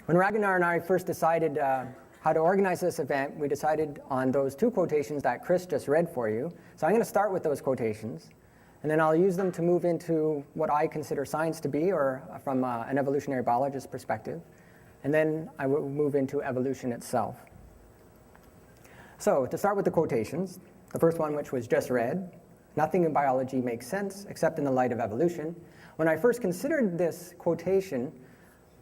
When Ragnar and I first decided how to organize this event, we decided on those two quotations that Chris just read for you. So I'm going to start with those quotations, and then I'll use them to move into what I consider science to be, or from an evolutionary biologist perspective. And then I will move into evolution itself. So to start with the quotations, the first one, which was just read, "Nothing in biology makes sense except in the light of evolution." When I first considered this quotation,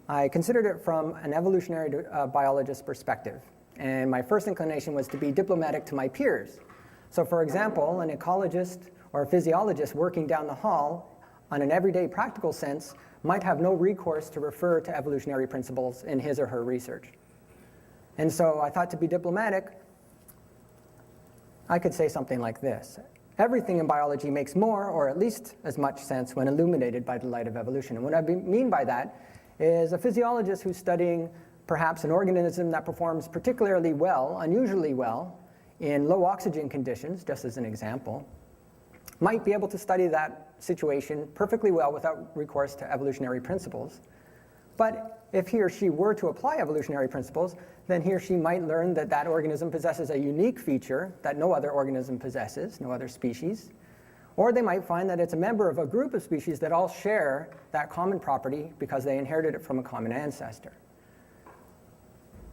I considered it from an evolutionary biologist perspective. And my first inclination was to be diplomatic to my peers. So for example, an ecologist or a physiologist working down the hall on an everyday practical sense might have no recourse to refer to evolutionary principles in his or her research. And so I thought, to be diplomatic, I could say something like this: everything in biology makes more, or at least as much sense when illuminated by the light of evolution. And what I mean by that is a physiologist who's studying perhaps an organism that performs particularly well, unusually well, in low oxygen conditions, just as an example, might be able to study that situation perfectly well without recourse to evolutionary principles. But if he or she were to apply evolutionary principles, then he or she might learn that that organism possesses a unique feature that no other organism possesses, no other species. Or they might find that it's a member of a group of species that all share that common property because they inherited it from a common ancestor.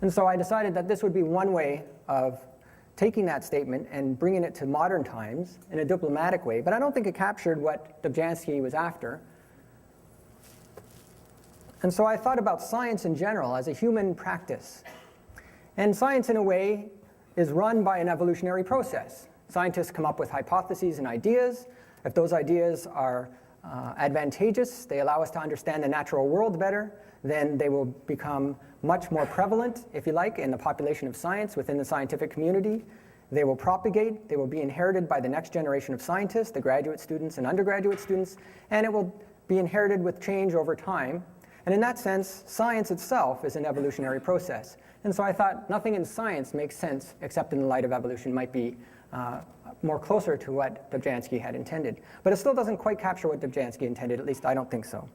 And so I decided that this would be one way of taking that statement and bringing it to modern times in a diplomatic way, but I don't think it captured what Dobzhansky was after. And so I thought about science in general as a human practice. And science, in a way, is run by an evolutionary process. Scientists come up with hypotheses and ideas. If those ideas are advantageous, they allow us to understand the natural world better, then they will become much more prevalent, if you like, in the population of science within the scientific community. They will propagate, they will be inherited by the next generation of scientists, the graduate students and undergraduate students, and it will be inherited with change over time. And in that sense, science itself is an evolutionary process. And so I thought nothing in science makes sense except in the light of evolution might be more closer to what Dobzhansky had intended. But it still doesn't quite capture what Dobzhansky intended, at least I don't think so.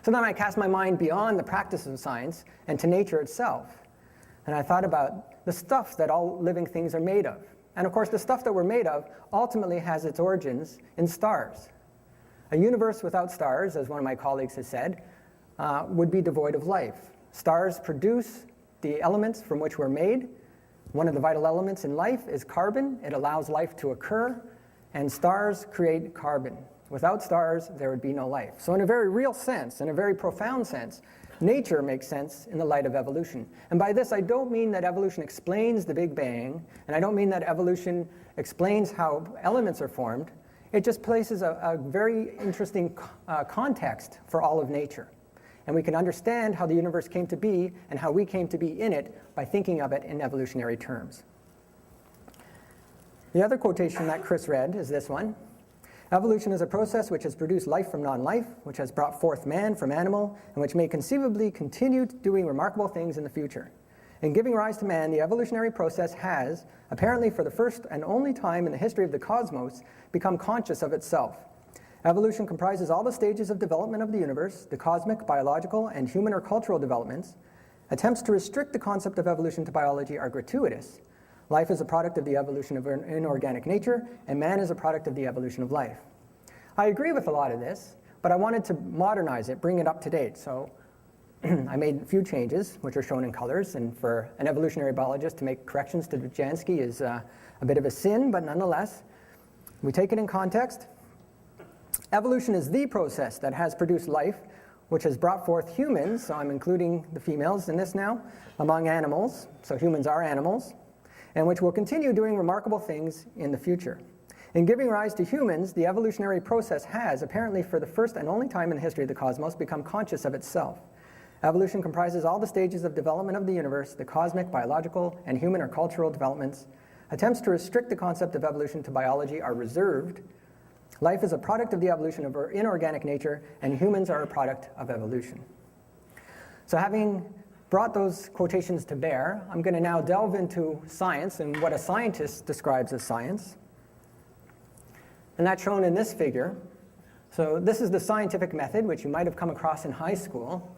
So then I cast my mind beyond the practice of science and to nature itself. And I thought about the stuff that all living things are made of. And of course, the stuff that we're made of ultimately has its origins in stars. A universe without stars, as one of my colleagues has said, would be devoid of life. Stars produce the elements from which we're made. One of the vital elements in life is carbon. It allows life to occur, and stars create carbon. Without stars, there would be no life. So in a very real sense, in a very profound sense, nature makes sense in the light of evolution. And by this, I don't mean that evolution explains the Big Bang, and I don't mean that evolution explains how elements are formed. It just places a very interesting context for all of nature. And we can understand how the universe came to be and how we came to be in it by thinking of it in evolutionary terms. The other quotation that Chris read is this one: "Evolution is a process which has produced life from non-life, which has brought forth man from animal, and which may conceivably continue doing remarkable things in the future. In giving rise to man, the evolutionary process has, apparently for the first and only time in the history of the cosmos, become conscious of itself. Evolution comprises all the stages of development of the universe, the cosmic, biological, and human or cultural developments. Attempts to restrict the concept of evolution to biology are gratuitous. Life is a product of the evolution of inorganic nature, and man is a product of the evolution of life." I agree with a lot of this, but I wanted to modernize it, bring it up to date. So I made a few changes, which are shown in colors, and for an evolutionary biologist to make corrections to Dobzhansky is a bit of a sin, but nonetheless, we take it in context. Evolution is the process that has produced life, which has brought forth humans, so I'm including the females in this now, among animals, so humans are animals, and which will continue doing remarkable things in the future. In giving rise to humans, the evolutionary process has, apparently for the first and only time in the history of the cosmos, become conscious of itself. Evolution comprises all the stages of development of the universe, the cosmic, biological, and human or cultural developments. Attempts to restrict the concept of evolution to biology are reserved. Life is a product of the evolution of inorganic nature, and humans are a product of evolution. So having brought those quotations to bear, I'm going to now delve into science and what a scientist describes as science. And that's shown in this figure. So this is the scientific method, which you might have come across in high school.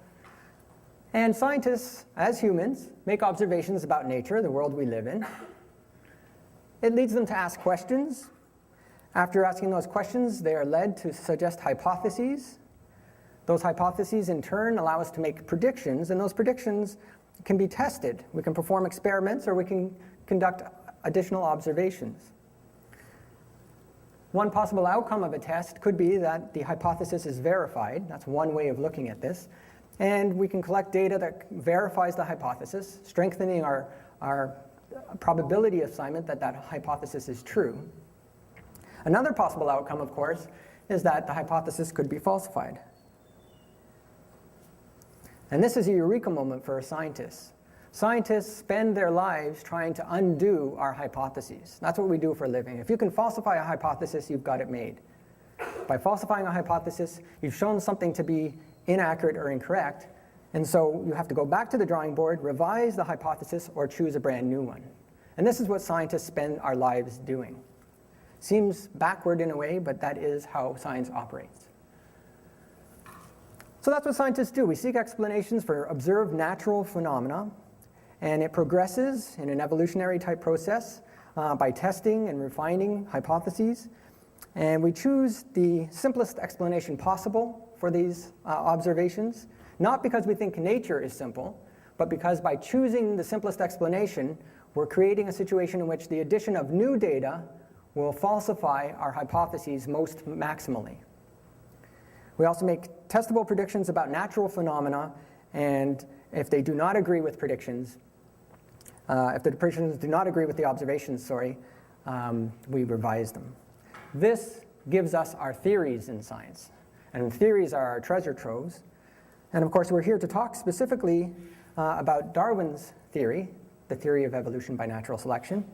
And scientists, as humans, make observations about nature, the world we live in. It leads them to ask questions. After asking those questions, they are led to suggest hypotheses. Those hypotheses, in turn, allow us to make predictions, and those predictions can be tested. We can perform experiments, or we can conduct additional observations. One possible outcome of a test could be that the hypothesis is verified. That's one way of looking at this. And we can collect data that verifies the hypothesis, strengthening our probability assignment that that hypothesis is true. Another possible outcome, of course, is that the hypothesis could be falsified. And this is a eureka moment for scientists. Scientists spend their lives trying to undo our hypotheses. That's what we do for a living. If you can falsify a hypothesis, you've got it made. By falsifying a hypothesis, you've shown something to be inaccurate or incorrect, and so you have to go back to the drawing board, revise the hypothesis, or choose a brand new one. And this is what scientists spend our lives doing. Seems backward in a way, but that is how science operates. So that's what scientists do. We seek explanations for observed natural phenomena, and it progresses in an evolutionary type process by testing and refining hypotheses. And we choose the simplest explanation possible for these observations, not because we think nature is simple, but because by choosing the simplest explanation, we're creating a situation in which the addition of new data will falsify our hypotheses most maximally. We also make testable predictions about natural phenomena, and if they do not agree with predictions, if the predictions do not agree with the observations, we revise them. This gives us our theories in science, and theories are our treasure troves. And of course, we're here to talk specifically about Darwin's theory, the theory of evolution by natural selection.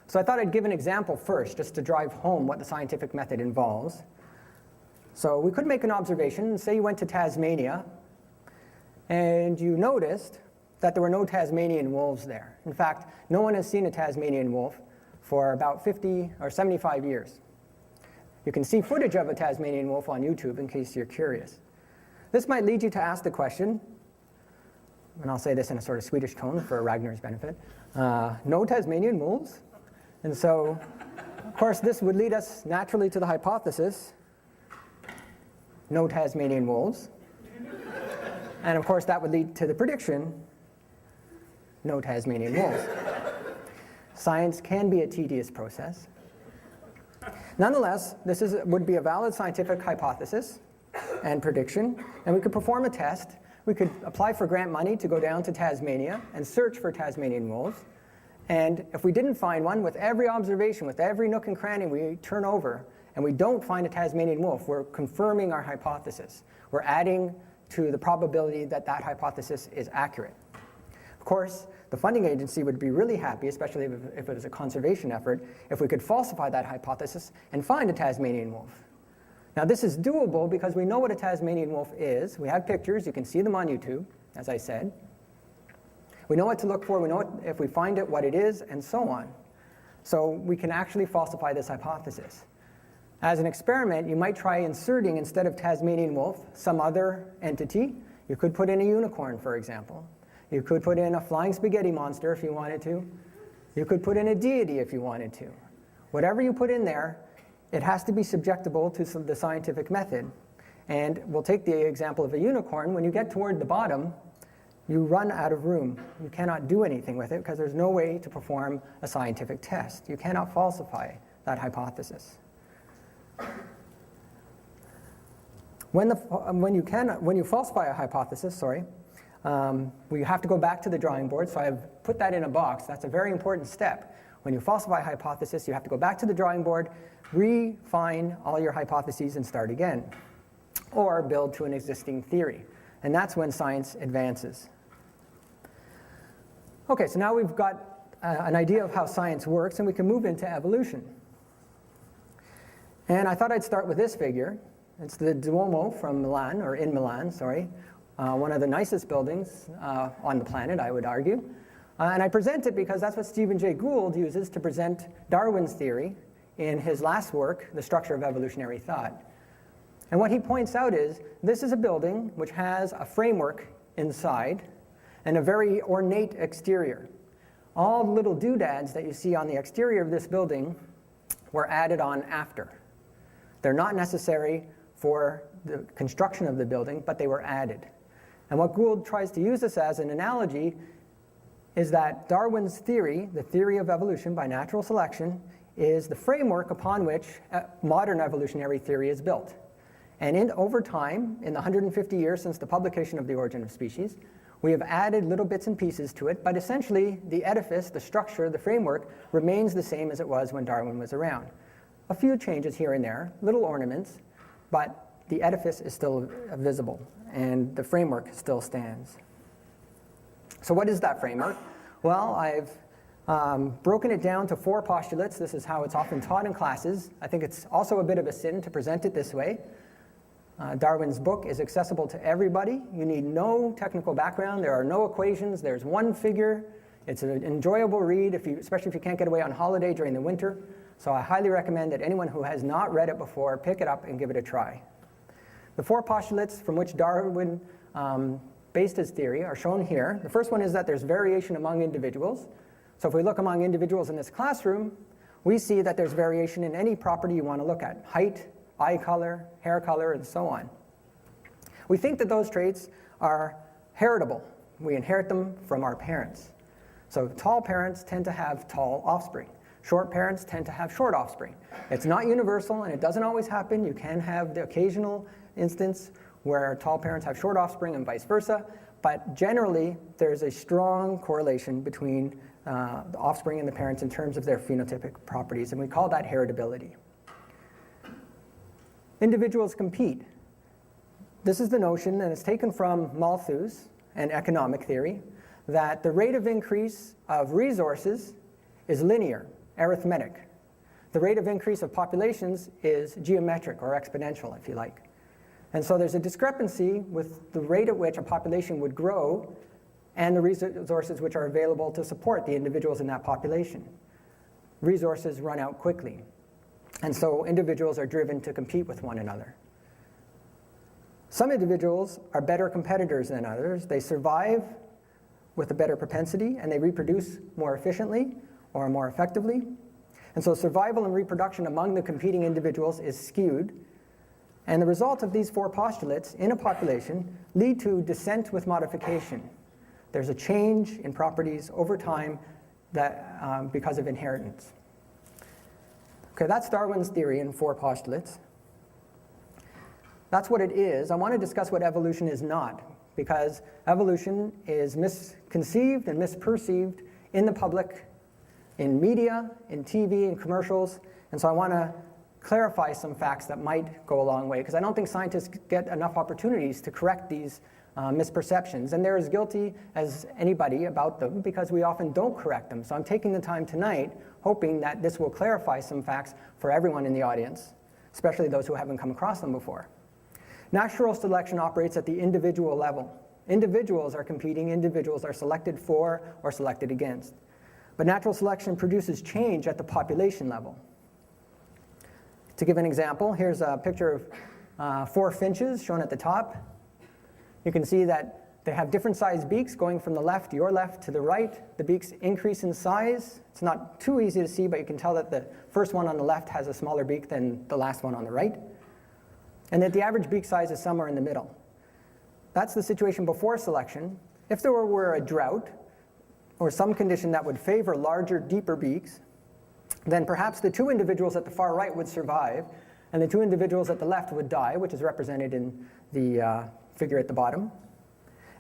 So I thought I'd give an example first, just to drive home what the scientific method involves. So we could make an observation. Say you went to Tasmania, and you noticed that there were no Tasmanian wolves there. In fact, no one has seen a Tasmanian wolf for about 50 or 75 years. You can see footage of a Tasmanian wolf on YouTube in case you're curious. This might lead you to ask the question, and I'll say this in a sort of Swedish tone for Ragnar's benefit, no Tasmanian wolves? And so, of course, this would lead us naturally to the hypothesis, no Tasmanian wolves. And of course, that would lead to the prediction, no Tasmanian wolves. Science can be a tedious process. Nonetheless, this would be a valid scientific hypothesis and prediction, and we could perform a test. We could apply for grant money to go down to Tasmania and search for Tasmanian wolves. And if we didn't find one, with every observation, with every nook and cranny we turn over, and we don't find a Tasmanian wolf, we're confirming our hypothesis. We're adding to the probability that that hypothesis is accurate. Of course, the funding agency would be really happy, especially if it was a conservation effort, if we could falsify that hypothesis and find a Tasmanian wolf. Now, this is doable because we know what a Tasmanian wolf is. We have pictures. You can see them on YouTube, as I said. We know what to look for. We know if we find it, what it is, and so on. So we can actually falsify this hypothesis. As an experiment, you might try inserting, instead of Tasmanian wolf, some other entity. You could put in a unicorn, for example. You could put in a flying spaghetti monster if you wanted to. You could put in a deity if you wanted to. Whatever you put in there, it has to be subjectable to the scientific method. And we'll take the example of a unicorn. When you get toward the bottom, you run out of room. You cannot do anything with it because there's no way to perform a scientific test. You cannot falsify that hypothesis. When you falsify a hypothesis, we have to go back to the drawing board. So I've put that in a box. That's a very important step. When you falsify a hypothesis, you have to go back to the drawing board, refine all your hypotheses, and start again, or build to an existing theory. And that's when science advances. Okay, so now we've got an idea of how science works, and we can move into evolution. And I thought I'd start with this figure. It's the Duomo from Milan, or in Milan, one of the nicest buildings on the planet, I would argue. And I present it because that's what Stephen Jay Gould uses to present Darwin's theory in his last work, The Structure of Evolutionary Thought. And what he points out is, this is a building which has a framework inside and a very ornate exterior. All the little doodads that you see on the exterior of this building were added on after. They're not necessary for the construction of the building, but they were added. And what Gould tries to use this as an analogy is that Darwin's theory, the theory of evolution by natural selection, is the framework upon which modern evolutionary theory is built. And over time, in the 150 years since the publication of The Origin of Species, we have added little bits and pieces to it, but essentially the edifice, the structure, the framework remains the same as it was when Darwin was around. A few changes here and there, little ornaments, but the edifice is still visible and the framework still stands. So what is that framework? Well, I've broken it down to 4 postulates. This is how it's often taught in classes. I think it's also a bit of a sin to present it this way. Darwin's book is accessible to everybody. You need no technical background. There are no equations. There's one figure. It's an enjoyable read, especially if you can't get away on holiday during the winter. So I highly recommend that anyone who has not read it before, pick it up and give it a try. The 4 postulates from which Darwin based his theory are shown here. The first one is that there's variation among individuals. So if we look among individuals in this classroom, we see that there's variation in any property you want to look at: height, eye color, hair color, and so on. We think that those traits are heritable. We inherit them from our parents. So tall parents tend to have tall offspring. Short parents tend to have short offspring. It's not universal, and it doesn't always happen. You can have the occasional instance where tall parents have short offspring and vice versa, but generally there's a strong correlation between the offspring and the parents in terms of their phenotypic properties, and we call that heritability. Individuals compete. This is the notion, and it's taken from Malthus and economic theory, that the rate of increase of resources is linear, arithmetic. The rate of increase of populations is geometric or exponential, if you like. And so there's a discrepancy with the rate at which a population would grow and the resources which are available to support the individuals in that population. Resources run out quickly. And so individuals are driven to compete with one another. Some individuals are better competitors than others. They survive with a better propensity, and they reproduce more efficiently or more effectively. And so survival and reproduction among the competing individuals is skewed. And the result of these 4 postulates in a population lead to descent with modification. There's a change in properties over time that, because of inheritance. Okay, that's Darwin's theory in 4 postulates. That's what it is. I want to discuss what evolution is not, because evolution is misconceived and misperceived in the public, in media, in TV, in commercials, and so I want to clarify some facts that might go a long way, because I don't think scientists get enough opportunities to correct these misperceptions, and they're as guilty as anybody about them because we often don't correct them. So I'm taking the time tonight hoping that this will clarify some facts for everyone in the audience, especially those who haven't come across them before. Natural selection operates at the individual level. Individuals are competing, individuals are selected for or selected against. But natural selection produces change at the population level. To give an example, here's a picture of 4 finches shown at the top. You can see that they have different sized beaks going from the left, your left, to the right. The beaks increase in size. It's not too easy to see, but you can tell that the first one on the left has a smaller beak than the last one on the right. And that the average beak size is somewhere in the middle. That's the situation before selection. If there were a drought or some condition that would favor larger, deeper beaks, then perhaps the 2 individuals at the far right would survive, and the 2 individuals at the left would die, which is represented in the figure at the bottom.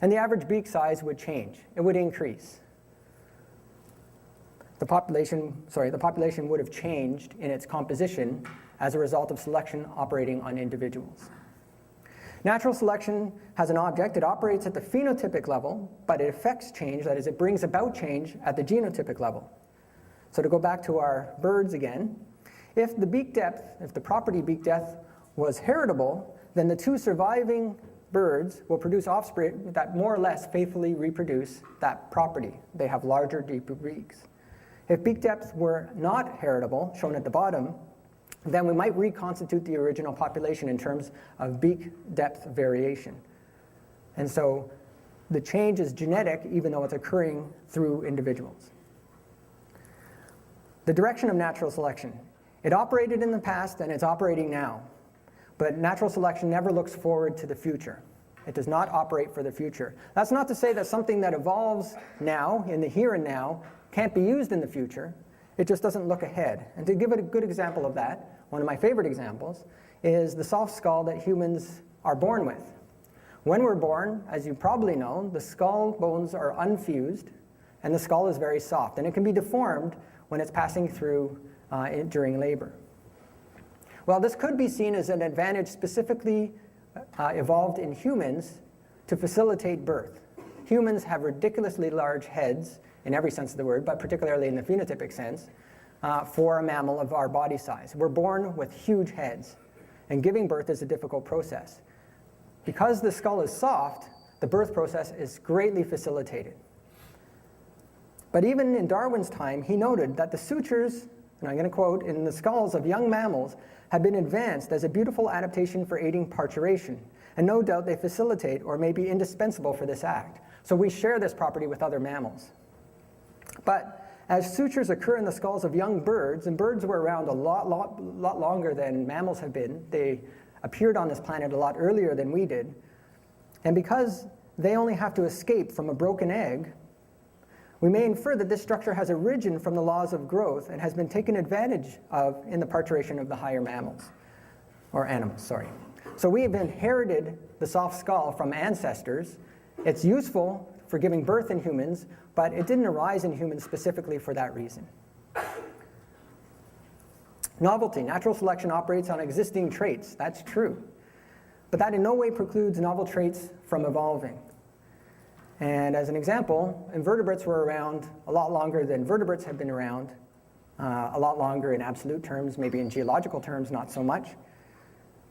And the average beak size would change. It would increase. The population would have changed in its composition as a result of selection operating on individuals. Natural selection has an object. It operates at the phenotypic level, but it affects change, that is, it brings about change at the genotypic level. So to go back to our birds again, if the property beak depth was heritable, then the 2 surviving birds will produce offspring that more or less faithfully reproduce that property. They have larger, deeper beaks. If beak depth were not heritable, shown at the bottom, then we might reconstitute the original population in terms of beak depth variation. And so the change is genetic even though it's occurring through individuals. The direction of natural selection. It operated in the past and it's operating now. But natural selection never looks forward to the future. It does not operate for the future. That's not to say that something that evolves now, in the here and now, can't be used in the future. It just doesn't look ahead. And to give it a good example of that, one of my favorite examples, is the soft skull that humans are born with. When we're born, as you probably know, the skull bones are unfused, and the skull is very soft. And it can be deformed when it's passing through during labor. Well, this could be seen as an advantage specifically evolved in humans to facilitate birth. Humans have ridiculously large heads in every sense of the word, but particularly in the phenotypic sense, for a mammal of our body size. We're born with huge heads, and giving birth is a difficult process. Because the skull is soft, the birth process is greatly facilitated. But even in Darwin's time, he noted that the sutures, and I'm going to quote, in the skulls of young mammals have been advanced as a beautiful adaptation for aiding parturition, and no doubt they facilitate or may be indispensable for this act. So we share this property with other mammals. But as sutures occur in the skulls of young birds, and birds were around a lot longer than mammals have been, they appeared on this planet a lot earlier than we did, and because they only have to escape from a broken egg, we may infer that this structure has arisen from the laws of growth and has been taken advantage of in the parturition of the higher mammals, or animals, sorry. So we have inherited the soft skull from ancestors. It's useful for giving birth in humans, but it didn't arise in humans specifically for that reason. Novelty. Natural selection operates on existing traits. That's true. But that in no way precludes novel traits from evolving. And as an example, invertebrates were around a lot longer than vertebrates have been around, a lot longer in absolute terms, maybe in geological terms, not so much.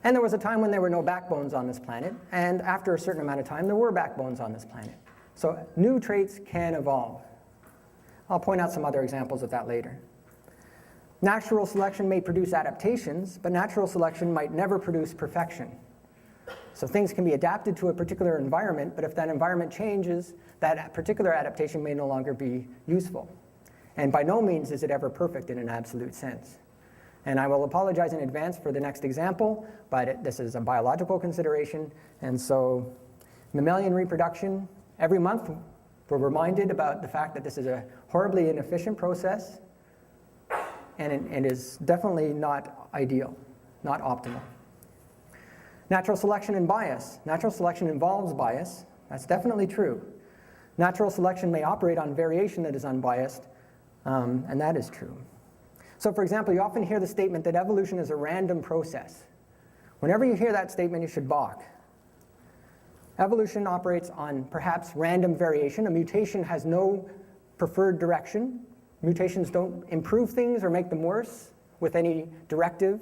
And there was a time when there were no backbones on this planet, and after a certain amount of time, there were backbones on this planet. So new traits can evolve. I'll point out some other examples of that later. Natural selection may produce adaptations, but natural selection might never produce perfection. So things can be adapted to a particular environment, but if that environment changes, that particular adaptation may no longer be useful. And by no means is it ever perfect in an absolute sense. And I will apologize in advance for the next example, but this is a biological consideration. And so mammalian reproduction, every month we're reminded about the fact that this is a horribly inefficient process, and it is definitely not ideal, not optimal. Natural selection and bias. Natural selection involves bias. That's definitely true. Natural selection may operate on variation that is unbiased, and that is true. So for example, you often hear the statement that evolution is a random process. Whenever you hear that statement, you should balk. Evolution operates on perhaps random variation. A mutation has no preferred direction. Mutations don't improve things or make them worse with any directive.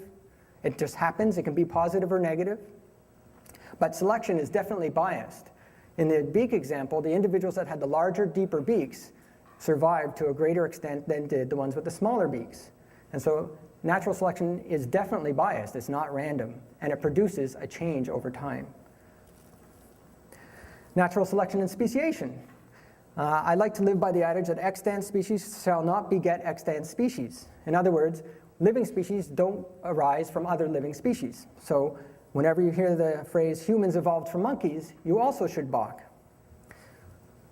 It just happens. It can be positive or negative. But selection is definitely biased. In the beak example, the individuals that had the larger, deeper beaks survived to a greater extent than did the ones with the smaller beaks. And so natural selection is definitely biased. It's not random, and it produces a change over time. Natural selection and speciation. I like to live by the adage that extant species shall not beget extant species. In other words, living species don't arise from other living species. So whenever you hear the phrase humans evolved from monkeys, you also should balk.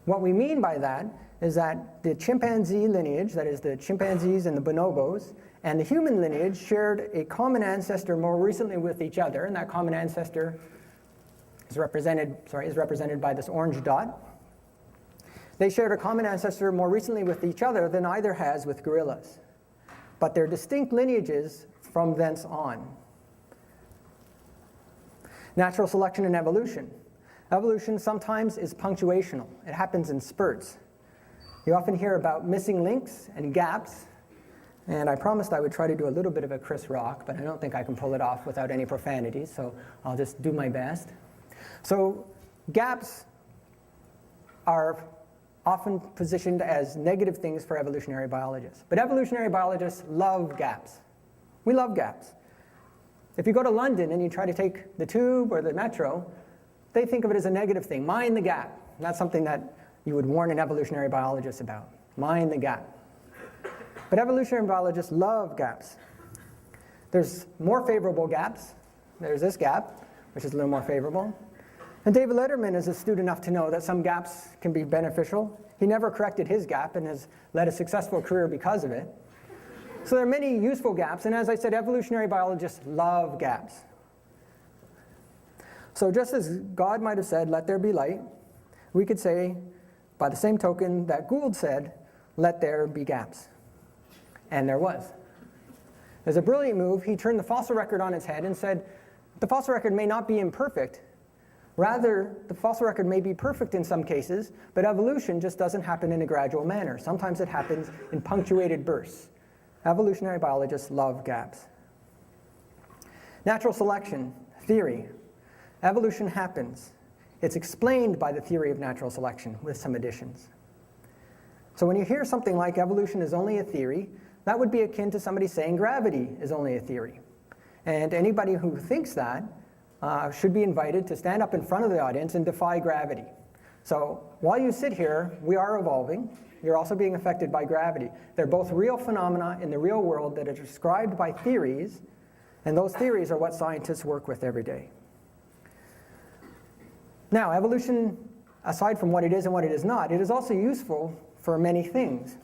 What we mean by that is that the chimpanzee lineage, that is the chimpanzees and the bonobos, and the human lineage shared a common ancestor more recently with each other, and that common ancestor is represented by this orange dot. They shared a common ancestor more recently with each other than either has with gorillas. But they're distinct lineages from thence on. Natural selection and evolution. Evolution sometimes is punctuational. It happens in spurts. You often hear about missing links and gaps, and I promised I would try to do a little bit of a Chris Rock, but I don't think I can pull it off without any profanity, so I'll just do my best. So gaps are often positioned as negative things for evolutionary biologists. But evolutionary biologists love gaps. We love gaps. If you go to London and you try to take the tube or the metro, they think of it as a negative thing. Mind the gap. That's something that you would warn an evolutionary biologist about. Mind the gap. But evolutionary biologists love gaps. There's more favorable gaps. There's this gap, which is a little more favorable. And David Letterman is astute enough to know that some gaps can be beneficial. He never corrected his gap and has led a successful career because of it. So there are many useful gaps, and as I said, evolutionary biologists love gaps. So just as God might have said, let there be light, we could say, by the same token, that Gould said, let there be gaps. And there was. As a brilliant move, he turned the fossil record on its head and said, the fossil record may not be imperfect. Rather, the fossil record may be perfect in some cases, but evolution just doesn't happen in a gradual manner. Sometimes it happens in punctuated bursts. Evolutionary biologists love gaps. Natural selection, theory. Evolution happens. It's explained by the theory of natural selection with some additions. So when you hear something like evolution is only a theory, that would be akin to somebody saying gravity is only a theory. And anybody who thinks that should be invited to stand up in front of the audience and defy gravity. So while you sit here, we are evolving. You're also being affected by gravity. They're both real phenomena in the real world that are described by theories, and those theories are what scientists work with every day. Now, evolution, aside from what it is and what it is not, it is also useful for many things.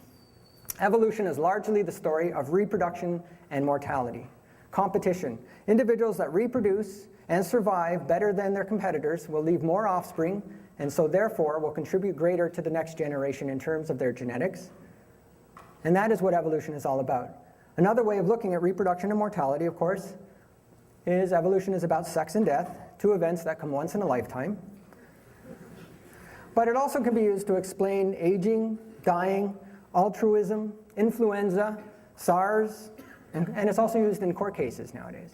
Evolution is largely the story of reproduction and mortality. Competition. Individuals that reproduce and survive better than their competitors will leave more offspring, and so therefore will contribute greater to the next generation in terms of their genetics. And that is what evolution is all about. Another way of looking at reproduction and mortality, of course, is evolution is about sex and death, two events that come once in a lifetime. But it also can be used to explain aging, dying, altruism, influenza, SARS, and it's also used in court cases nowadays.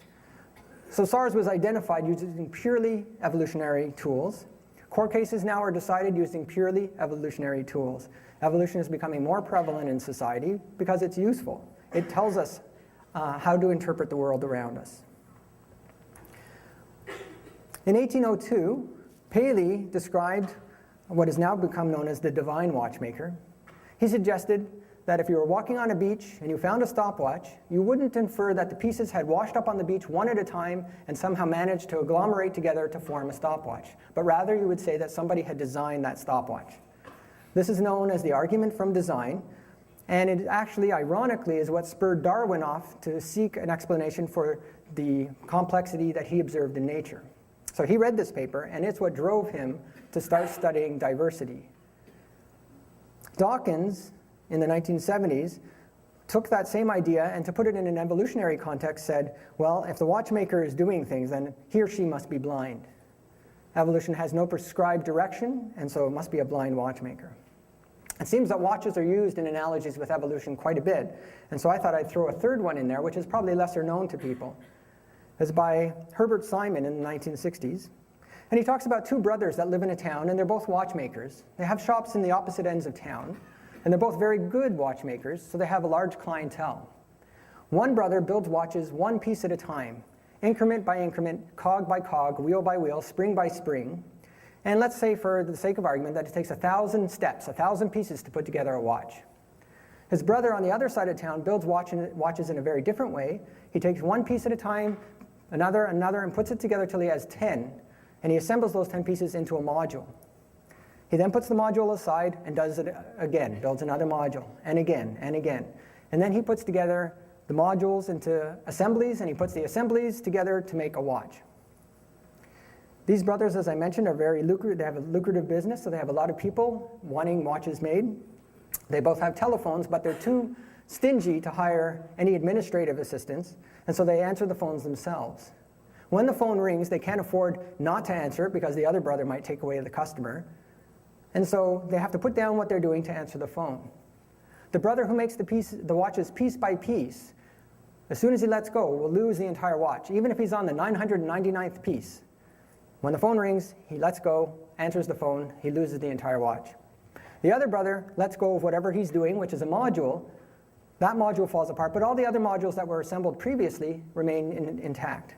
So SARS was identified using purely evolutionary tools. Court cases now are decided using purely evolutionary tools. Evolution is becoming more prevalent in society because it's useful. It tells us how to interpret the world around us. In 1802, Paley described what has now become known as the divine watchmaker. He suggested that if you were walking on a beach and you found a stopwatch, you wouldn't infer that the pieces had washed up on the beach one at a time and somehow managed to agglomerate together to form a stopwatch, but rather you would say that somebody had designed that stopwatch. This is known as the argument from design, and it actually, ironically, is what spurred Darwin off to seek an explanation for the complexity that he observed in nature. So he read this paper, and it's what drove him to start studying diversity. Dawkins, in the 1970s, took that same idea and to put it in an evolutionary context said, well, if the watchmaker is doing things, then he or she must be blind. Evolution has no prescribed direction, and so it must be a blind watchmaker. It seems that watches are used in analogies with evolution quite a bit, and so I thought I'd throw a third one in there, which is probably lesser known to people. It's by Herbert Simon in the 1960s. And he talks about two brothers that live in a town, and they're both watchmakers. They have shops in the opposite ends of town, and they're both very good watchmakers, so they have a large clientele. One brother builds watches one piece at a time, increment by increment, cog by cog, wheel by wheel, spring by spring. And let's say, for the sake of argument, that it takes 1,000 steps, 1,000 pieces to put together a watch. His brother on the other side of town builds watches in a very different way. He takes one piece at a time, another, and puts it together till he has 10. And he assembles those 10 pieces into a module. He then puts the module aside and does it again, builds another module, and again, and again. And then he puts together the modules into assemblies, and he puts the assemblies together to make a watch. These brothers, as I mentioned, are very lucrative. They have a lucrative business, so they have a lot of people wanting watches made. They both have telephones, but they're too stingy to hire any administrative assistants, and so they answer the phones themselves. When the phone rings, they can't afford not to answer it because the other brother might take away the customer. And so they have to put down what they're doing to answer the phone. The brother who makes the watches piece by piece, as soon as he lets go, will lose the entire watch, even if he's on the 999th piece. When the phone rings, he lets go, answers the phone, he loses the entire watch. The other brother lets go of whatever he's doing, which is a module. That module falls apart, but all the other modules that were assembled previously remain intact.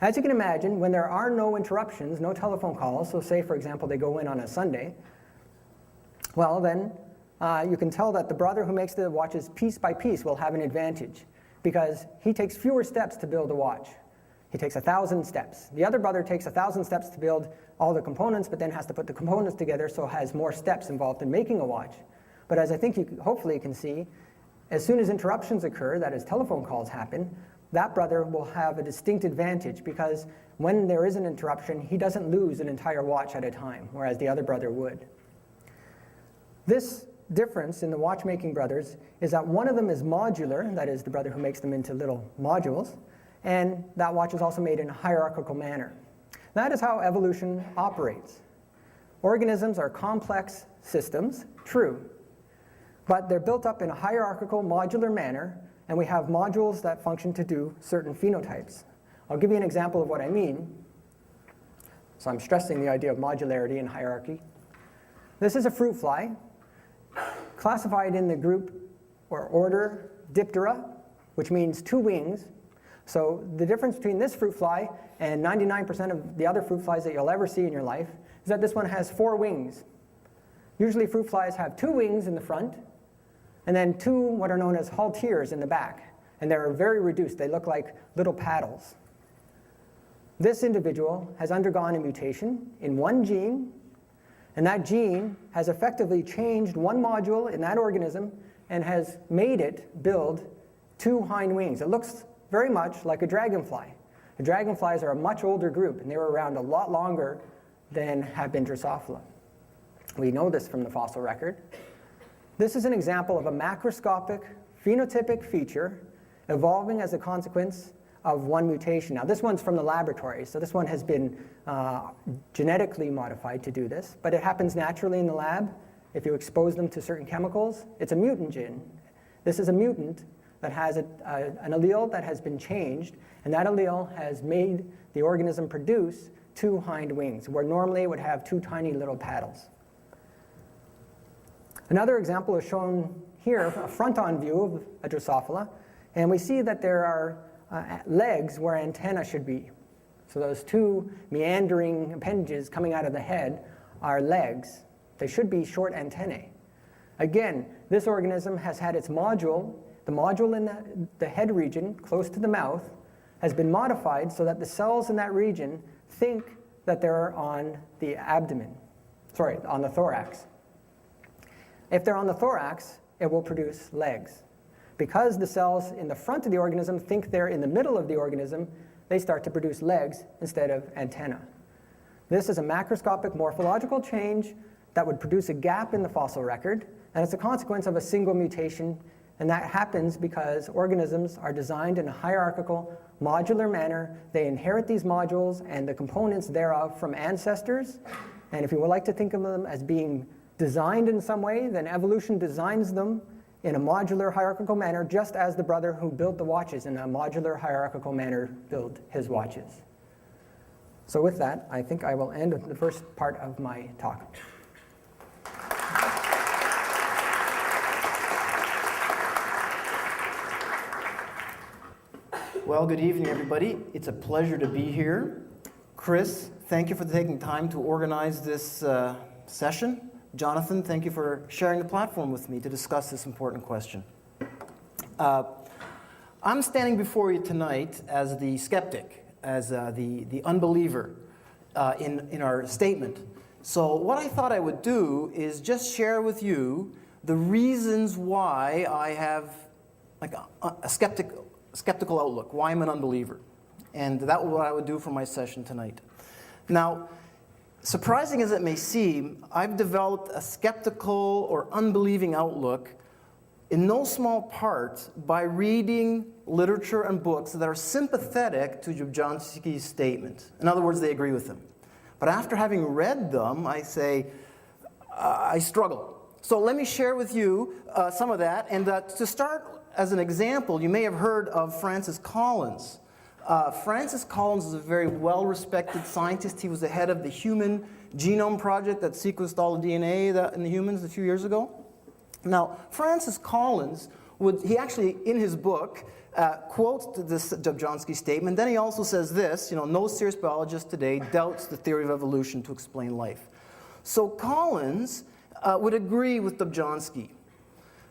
As you can imagine, when there are no interruptions, no telephone calls, so say, for example, they go in on a Sunday, well, then you can tell that the brother who makes the watches piece by piece will have an advantage because he takes fewer steps to build a watch. He takes 1,000 steps. The other brother takes 1,000 steps to build all the components, but then has to put the components together, so has more steps involved in making a watch. But as I think you hopefully can see, as soon as interruptions occur, that is telephone calls happen, that brother will have a distinct advantage because when there is an interruption, he doesn't lose an entire watch at a time, whereas the other brother would. This difference in the watchmaking brothers is that one of them is modular, that is the brother who makes them into little modules, and that watch is also made in a hierarchical manner. That is how evolution operates. Organisms are complex systems, true, but they're built up in a hierarchical modular manner, and we have modules that function to do certain phenotypes. I'll give you an example of what I mean. So I'm stressing the idea of modularity and hierarchy. This is a fruit fly, classified in the group or order Diptera, which means 2 wings. So the difference between this fruit fly and 99% of the other fruit flies that you'll ever see in your life is that this one has 4 wings. Usually fruit flies have 2 wings in the front, and then 2 what are known as halteres in the back. And they're very reduced. They look like little paddles. This individual has undergone a mutation in one gene, and that gene has effectively changed one module in that organism and has made it build 2 hind wings. It looks very much like a dragonfly. The dragonflies are a much older group, and they were around a lot longer than have been Drosophila. We know this from the fossil record. This is an example of a macroscopic phenotypic feature evolving as a consequence of one mutation. Now this one's from the laboratory, so this one has been genetically modified to do this, but it happens naturally in the lab. If you expose them to certain chemicals, it's a mutant gene. This is a mutant that has an allele that has been changed, and that allele has made the organism produce 2 hind wings, where normally it would have 2 tiny little paddles. Another example is shown here, a front-on view of a Drosophila, and we see that there are legs where antennae should be. So those 2 meandering appendages coming out of the head are legs. They should be short antennae. Again, this organism has had its module, the module in the head region close to the mouth, has been modified so that the cells in that region think that they're on the abdomen, on the thorax. If they're on the thorax, it will produce legs. Because the cells in the front of the organism think they're in the middle of the organism, they start to produce legs instead of antennae. This is a macroscopic morphological change that would produce a gap in the fossil record, and it's a consequence of a single mutation, and that happens because organisms are designed in a hierarchical, modular manner. They inherit these modules and the components thereof from ancestors, and if you would like to think of them as being designed in some way, then evolution designs them in a modular hierarchical manner, just as the brother who built the watches in a modular hierarchical manner built his watches. So with that, I think I will end with the first part of my talk. Well, good evening, everybody. It's a pleasure to be here. Chris, thank you for taking time to organize this session. Jonathan, thank you for sharing the platform with me to discuss this important question. I'm standing before you tonight as the skeptic, as the unbeliever in our statement. So what I thought I would do is just share with you the reasons why I have like a skeptical outlook, why I'm an unbeliever. And that's what I would do for my session tonight. Now, surprising as it may seem, I've developed a skeptical or unbelieving outlook in no small part by reading literature and books that are sympathetic to Jablonski's statement. In other words, they agree with him. But after having read them, I say, I struggle. So let me share with you some of that. And to start, as an example, you may have heard of Francis Collins. Francis Collins is a very well-respected scientist. He was the head of the Human Genome Project that sequenced all the DNA in the humans a few years ago. Now, Francis Collins he actually, in his book, quotes this Dobzhansky statement. Then he also says this, no serious biologist today doubts the theory of evolution to explain life. So Collins would agree with Dobzhansky.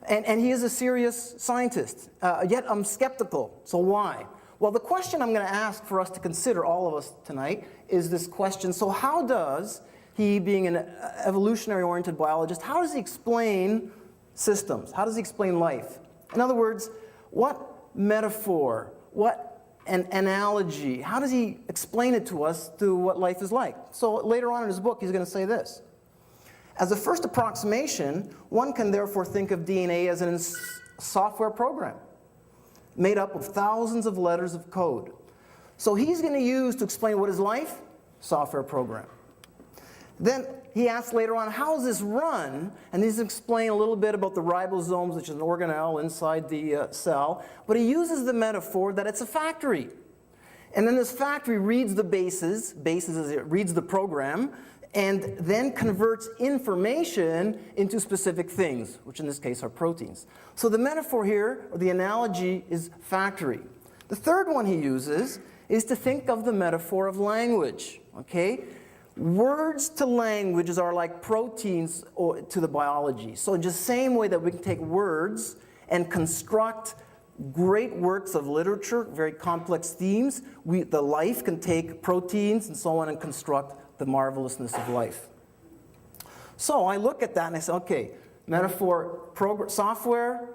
And he is a serious scientist. Yet I'm skeptical. So why? Well, the question I'm going to ask for us to consider, all of us tonight, is this question. So how does he, being an evolutionary-oriented biologist, how does he explain systems? How does he explain life? In other words, what metaphor, what an analogy, how does he explain it to us through what life is like? So later on in his book, he's going to say this. As a first approximation, one can therefore think of DNA as a software program made up of thousands of letters of code. So he's going to use to explain what is life, software program. Then he asks later on, how is this run? And he's going to explain a little bit about the ribosomes, which is an organelle inside the cell. But he uses the metaphor that it's a factory. And then this factory reads the bases as it reads the program, and then converts information into specific things, which in this case are proteins. So the metaphor here, or the analogy, is factory. The third one he uses is to think of the metaphor of language, okay? Words to languages are like proteins to the biology. So in just the same way that we can take words and construct great works of literature, very complex themes, the life can take proteins and so on and construct the marvelousness of life. So I look at that and I say, okay, metaphor, software,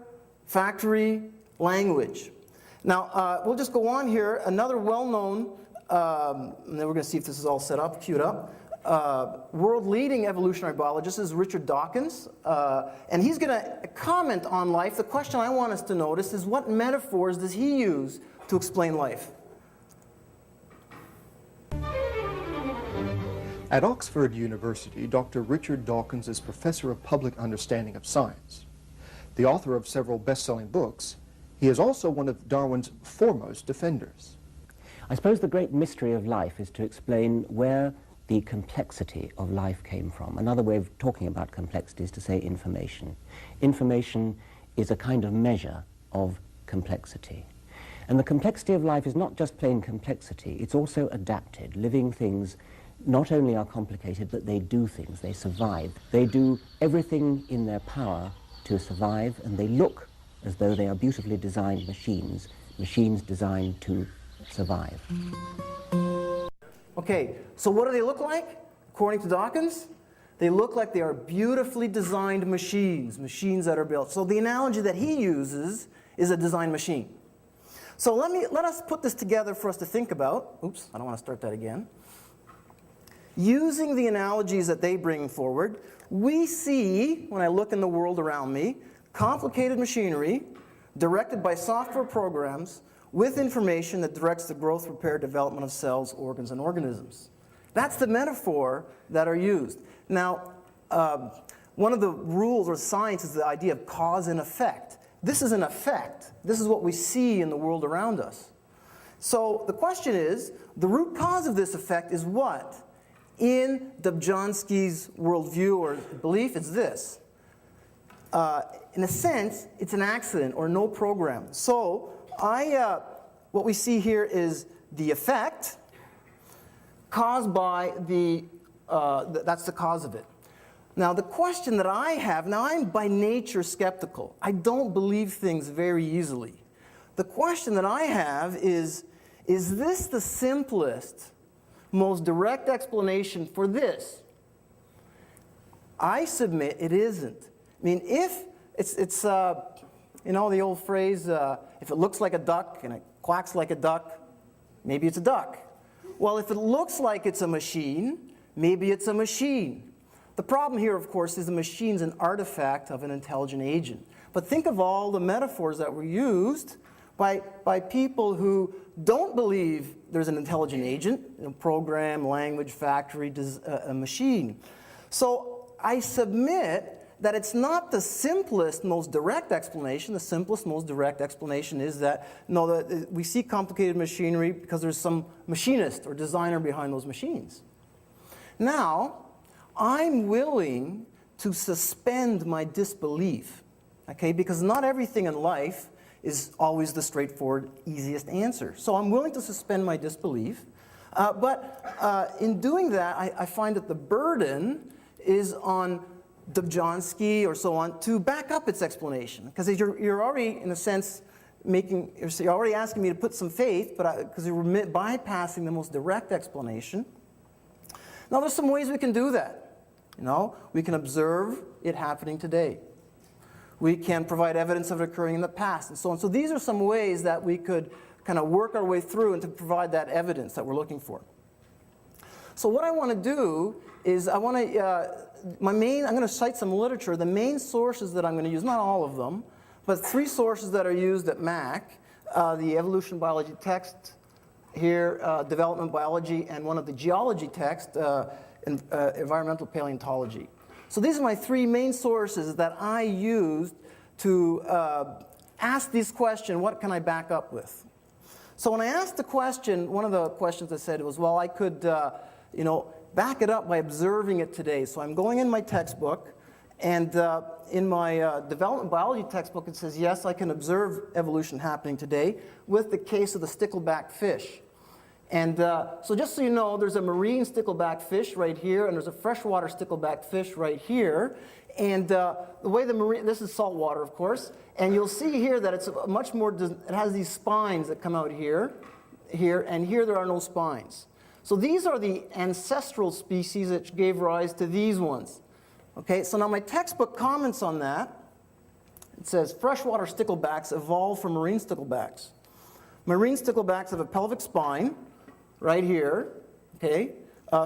factory, language. Now, we'll just go on here. Another well-known, and then we're going to see if this is all set up, queued up, world-leading evolutionary biologist is Richard Dawkins. And he's going to comment on life. The question I want us to notice is, what metaphors does he use to explain life? At Oxford University, Dr. Richard Dawkins is Professor of Public Understanding of Science. The author of several best-selling books, he is also one of Darwin's foremost defenders. I suppose the great mystery of life is to explain where the complexity of life came from. Another way of talking about complexity is to say information. Information is a kind of measure of complexity. And the complexity of life is not just plain complexity, it's also adapted. Living things not only are complicated, but they do things, they survive. They do everything in their power to survive, and they look as though they are beautifully designed machines, machines designed to survive. Okay, so what do they look like? According to Dawkins, they look like they are beautifully designed machines, machines that are built. So the analogy that he uses is a design machine. So let us put this together for us to think about. Oops, I don't want to start that again. Using the analogies that they bring forward, we see, when I look in the world around me, complicated machinery directed by software programs with information that directs the growth, repair, development of cells, organs, and organisms. That's the metaphor that are used. Now, one of the rules of science is the idea of cause and effect. This is an effect. This is what we see in the world around us. So the question is, the root cause of this effect is what? In Dobzhansky's worldview or belief, it's this. In a sense, it's an accident or no program. So what we see here is the effect caused by that's the cause of it. Now, the question that I have, now I'm by nature skeptical. I don't believe things very easily. The question that I have is this the simplest, most direct explanation for this? I submit it isn't. I mean, if it's you know the old phrase, if it looks like a duck and it quacks like a duck, maybe it's a duck. Well, if it looks like it's a machine, maybe it's a machine. The problem here, of course, is the machine's an artifact of an intelligent agent. But think of all the metaphors that were used by people who don't believe there's an intelligent agent, program, language, factory, a machine. So I submit that it's not the simplest, most direct explanation. The simplest, most direct explanation is that, no, that we see complicated machinery because there's some machinist or designer behind those machines. Now, I'm willing to suspend my disbelief Okay, because not everything in life is always the straightforward, easiest answer. So I'm willing to suspend my disbelief. But in doing that, I find that the burden is on Dobzhansky or so on to back up its explanation. Because you're already, in a sense, you're already asking me to put some faith, but because you're bypassing the most direct explanation. Now, there's some ways we can do that. You know, we can observe it happening today. We can provide evidence of it occurring in the past, and so on. So these are some ways that we could kind of work our way through and to provide that evidence that we're looking for. So what I want to do is I'm going to cite some literature. The main sources that I'm going to use, not all of them, but 3 sources that are used at Mac, the evolution biology text here, development biology, and one of the geology text, environmental paleontology. So these are my 3 main sources that I used to ask this question, what can I back up with? So when I asked the question, one of the questions I said was, well, I could back it up by observing it today. So I'm going in my textbook, and in my development biology textbook it says, yes, I can observe evolution happening today with the case of the stickleback fish. And so just so you know, there's a marine stickleback fish right here, and there's a freshwater stickleback fish right here. And the way the marine, this is saltwater, of course, and you'll see here that it's much more, it has these spines that come out here, and here there are no spines. So these are the ancestral species that gave rise to these ones. Okay, so now my textbook comments on that. It says, freshwater sticklebacks evolved from marine sticklebacks. Marine sticklebacks have a pelvic spine, right here, okay?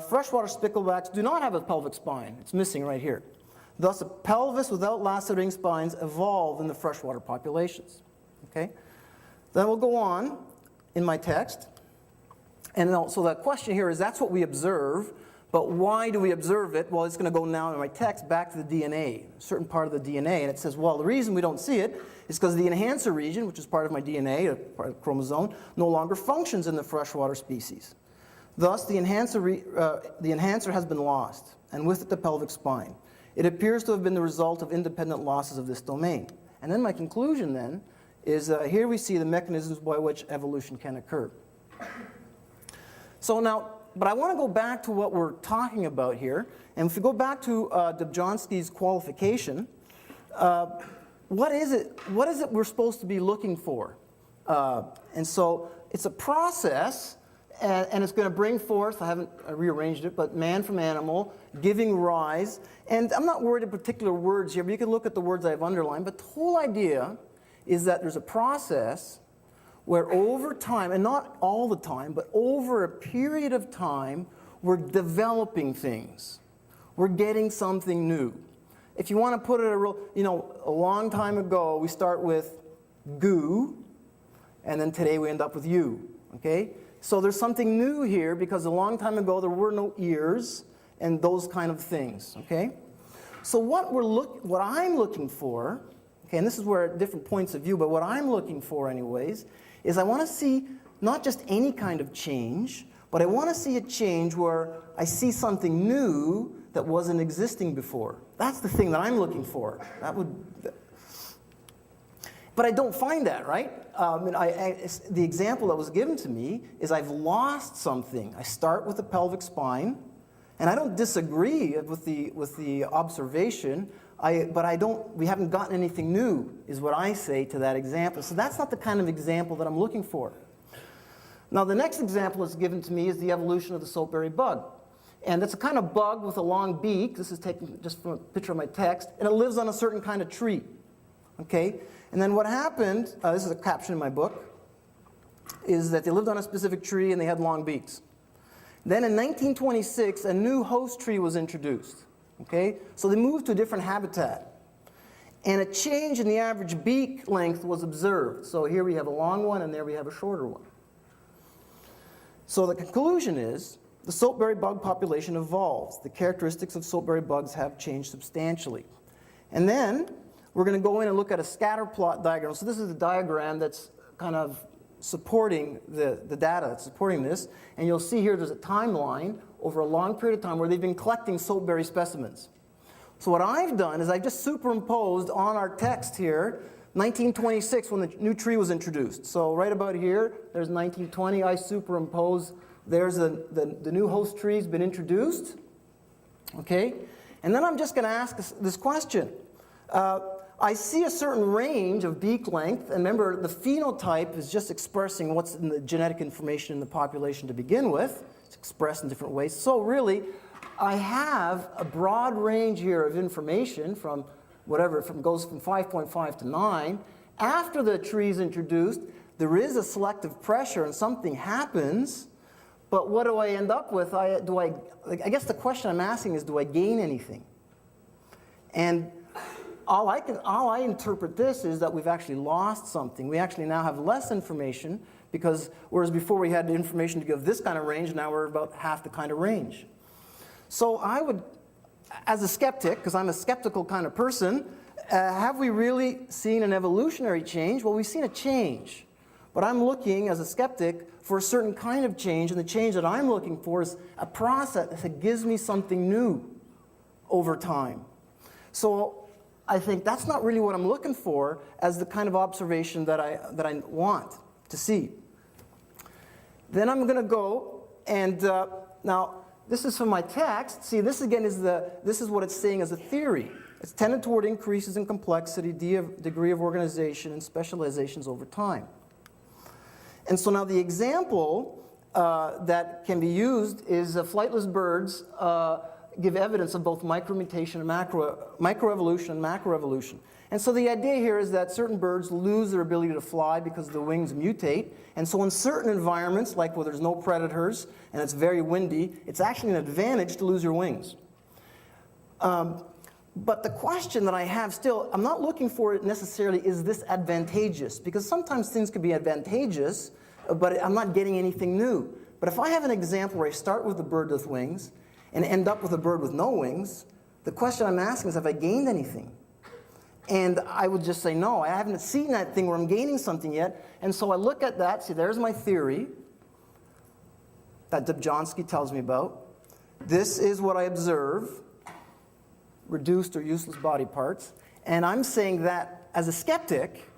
Freshwater sticklebacks do not have a pelvic spine. It's missing right here. Thus, a pelvis without lacerating spines evolved in the freshwater populations, okay? Then we'll go on in my text. And so the question here is, that's what we observe, but why do we observe it? Well, it's going to go now in my text back to the DNA, a certain part of the DNA. And it says, well, the reason we don't see it is because the enhancer region, which is part of my DNA, a part of the chromosome, no longer functions in the freshwater species. Thus, the enhancer has been lost, and with it the pelvic spine. It appears to have been the result of independent losses of this domain. And then my conclusion then is here we see the mechanisms by which evolution can occur. So now, but I want to go back to what we're talking about here. And if we go back to Dobzhansky's qualification, what is it we're supposed to be looking for? And so it's a process, and it's going to bring forth, I haven't rearranged it, but man from animal, giving rise. And I'm not worried about particular words here, but you can look at the words I've underlined. But the whole idea is that there's a process where over time, and not all the time, but over a period of time, we're developing things. We're getting something new. If you want to put it a long time ago, we start with goo, and then today we end up with you, okay? So there's something new here because a long time ago there were no ears and those kind of things, okay? So what I'm looking for, okay, and this is where different points of view, but what I'm looking for anyways, is I want to see not just any kind of change, but I want to see a change where I see something new that wasn't existing before. That's the thing that I'm looking for. But I don't find that, right? The example that was given to me is I've lost something. I start with the pelvic spine, and I don't disagree with the observation. We haven't gotten anything new, is what I say to that example. So that's not the kind of example that I'm looking for. Now, the next example that's given to me is the evolution of the soapberry bug. And that's a kind of bug with a long beak. This is taken just from a picture of my text. And it lives on a certain kind of tree. Okay? And then what happened, this is a caption in my book, is that they lived on a specific tree and they had long beaks. Then in 1926, a new host tree was introduced. Okay? So they moved to a different habitat. And a change in the average beak length was observed. So here we have a long one, and there we have a shorter one. So the conclusion is, the soapberry bug population evolves. The characteristics of soapberry bugs have changed substantially. And then we're going to go in and look at a scatter plot diagram. So this is a diagram that's kind of supporting the data that's supporting this. And you'll see here there's a timeline over a long period of time where they've been collecting soapberry specimens. So what I've done is I've just superimposed on our text here 1926 when the new tree was introduced. So right about here, there's 1920. I superimpose. There's the new host tree's been introduced. Okay? And then I'm just going to ask this question. I see a certain range of beak length. And remember, the phenotype is just expressing what's in the genetic information in the population to begin with. It's expressed in different ways. So really, I have a broad range here of information from whatever, goes from 5.5 to 9. After the tree is introduced, there is a selective pressure and something happens. But what do I end up with? I guess the question I'm asking is, do I gain anything? And all I interpret this is that we've actually lost something. We actually now have less information because whereas before we had the information to give this kind of range, now we're about half the kind of range. So I would, as a skeptic, because I'm a skeptical kind of person, have we really seen an evolutionary change? Well, we've seen a change. But I'm looking, as a skeptic, for a certain kind of change, and the change that I'm looking for is a process that gives me something new over time. So I think that's not really what I'm looking for as the kind of observation that I want to see. Then I'm going to go, and now this is from my text. See, this again is what it's saying as a theory. It's tended toward increases in complexity, degree of organization, and specializations over time. And so now the example that can be used is flightless birds give evidence of both micromutation and microevolution and macroevolution. And so the idea here is that certain birds lose their ability to fly because the wings mutate. And so in certain environments, like where there's no predators and it's very windy, it's actually an advantage to lose your wings. But the question that I have still, I'm not looking for it necessarily, is this advantageous? Because sometimes things can be advantageous, but I'm not getting anything new. But if I have an example where I start with a bird with wings and end up with a bird with no wings, the question I'm asking is, have I gained anything? And I would just say, no, I haven't seen that thing where I'm gaining something yet. And so I look at that, see, there's my theory that Dobzhansky tells me about. This is what I observe. Reduced or useless body parts. And I'm saying that as a skeptic,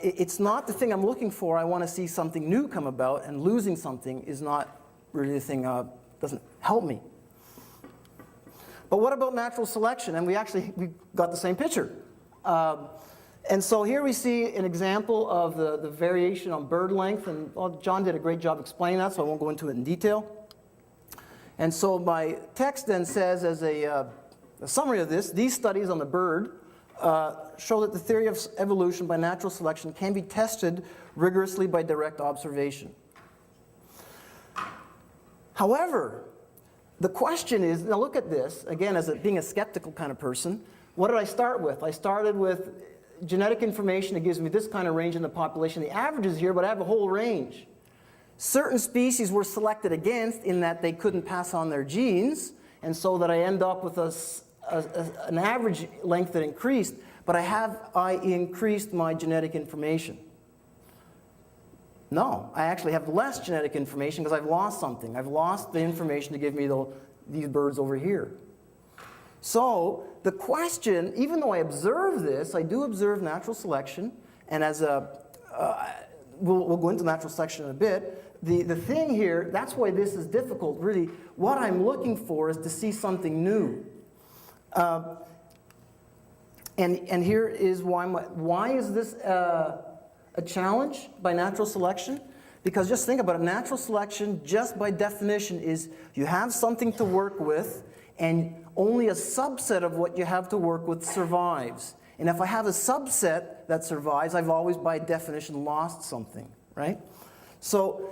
it's not the thing I'm looking for. I want to see something new come about, and losing something is not really the thing, doesn't help me. But what about natural selection? And we got the same picture. And so here we see an example of the variation on bird length, and John did a great job explaining that, so I won't go into it in detail. And so my text then says, as a summary of this, these studies on the bird show that the theory of evolution by natural selection can be tested rigorously by direct observation. However, the question is, now look at this, again, being a skeptical kind of person, what did I start with? I started with genetic information that gives me this kind of range in the population. The average is here, but I have a whole range. Certain species were selected against in that they couldn't pass on their genes, and so that I end up with an average length that increased, but I increased my genetic information? No, I actually have less genetic information because I've lost something. I've lost the information to give me these birds over here. So the question, even though I observe this, I do observe natural selection, and as we'll go into natural selection in a bit. The thing here, that's why this is difficult, really. What I'm looking for is to see something new. And here is why is this a challenge by natural selection? Because just think about it, natural selection, just by definition, is you have something to work with, and only a subset of what you have to work with survives. And if I have a subset that survives, I've always, by definition, lost something, right? So,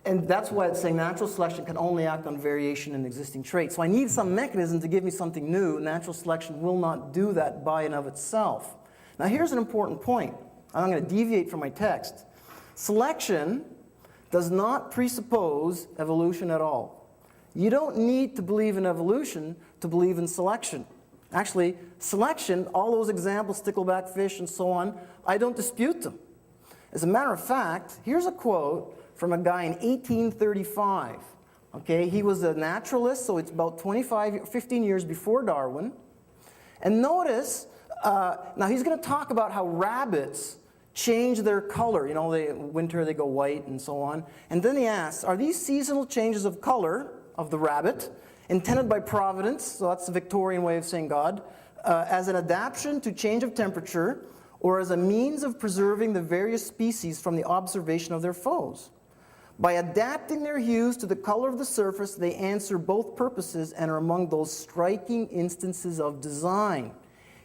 and that's why it's saying natural selection can only act on variation in existing traits. So I need some mechanism to give me something new. Natural selection will not do that by and of itself. Now here's an important point. I'm going to deviate from my text. Selection does not presuppose evolution at all. You don't need to believe in evolution to believe in selection. Actually, selection, all those examples, stickleback fish and so on, I don't dispute them. As a matter of fact, here's a quote from a guy in 1835. Okay, he was a naturalist, so it's about 15 years before Darwin. And notice, now he's going to talk about how rabbits change their color. You know, winter they go white and so on. And then he asks, are these seasonal changes of color of the rabbit intended by Providence, so that's the Victorian way of saying God, as an adaptation to change of temperature, or as a means of preserving the various species from the observation of their foes? By adapting their hues to the color of the surface, they answer both purposes and are among those striking instances of design.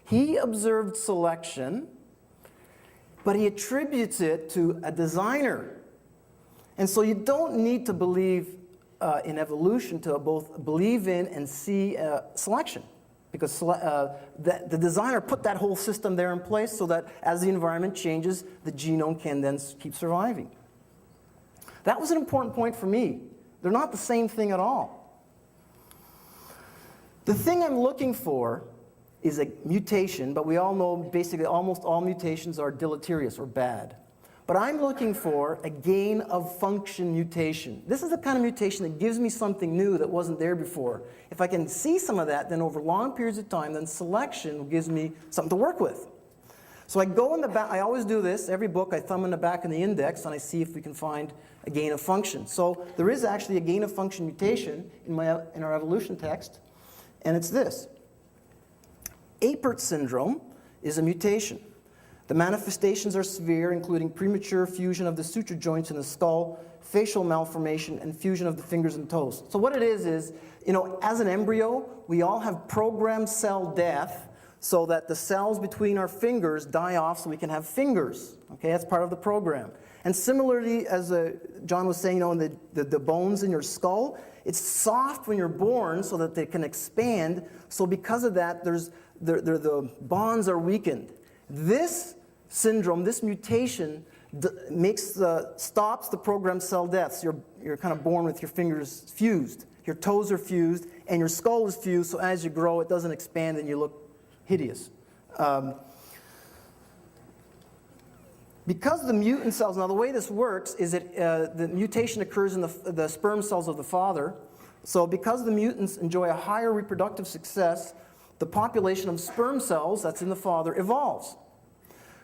He observed selection, but he attributes it to a designer. And so you don't need to believe in evolution to both believe in and see selection. Because the designer put that whole system there in place so that as the environment changes, the genome can then keep surviving. That was an important point for me. They're not the same thing at all. The thing I'm looking for is a mutation, but we all know basically almost all mutations are deleterious or bad. But I'm looking for a gain of function mutation. This is the kind of mutation that gives me something new that wasn't there before. If I can see some of that, then over long periods of time, then selection gives me something to work with. So I go in the back, I always do this, every book I thumb in the back in the index and I see if we can find a gain of function. So there is actually a gain of function mutation in our evolution text, and it's this. Apert syndrome is a mutation. The manifestations are severe, including premature fusion of the suture joints in the skull, facial malformation, and fusion of the fingers and toes. So what it is, you know, as an embryo, we all have programmed cell death so that the cells between our fingers die off so we can have fingers. Okay, that's part of the program. And similarly, as John was saying, you know, in the bones in your skull, it's soft when you're born so that they can expand. So because of that, the bonds are weakened. This syndrome, this mutation, stops the programmed cell deaths. You're kind of born with your fingers fused. Your toes are fused, and your skull is fused, so as you grow, it doesn't expand and you look hideous. Because the mutant cells, now the way this works is that the mutation occurs in the sperm cells of the father. So because the mutants enjoy a higher reproductive success, the population of sperm cells that's in the father evolves.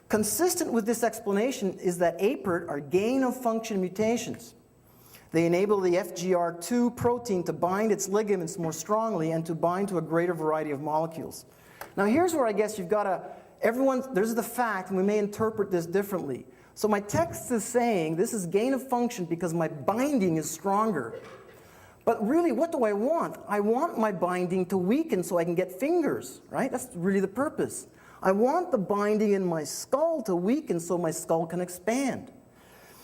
Consistent with this explanation is that apert are gain-of-function mutations. They enable the FGR2 protein to bind its ligaments more strongly and to bind to a greater variety of molecules. Now here's where I guess you've got to, there's the fact, and we may interpret this differently. So my text is saying this is gain-of-function because my binding is stronger. But really, what do I want? I want my binding to weaken so I can get fingers, right? That's really the purpose. I want the binding in my skull to weaken so my skull can expand.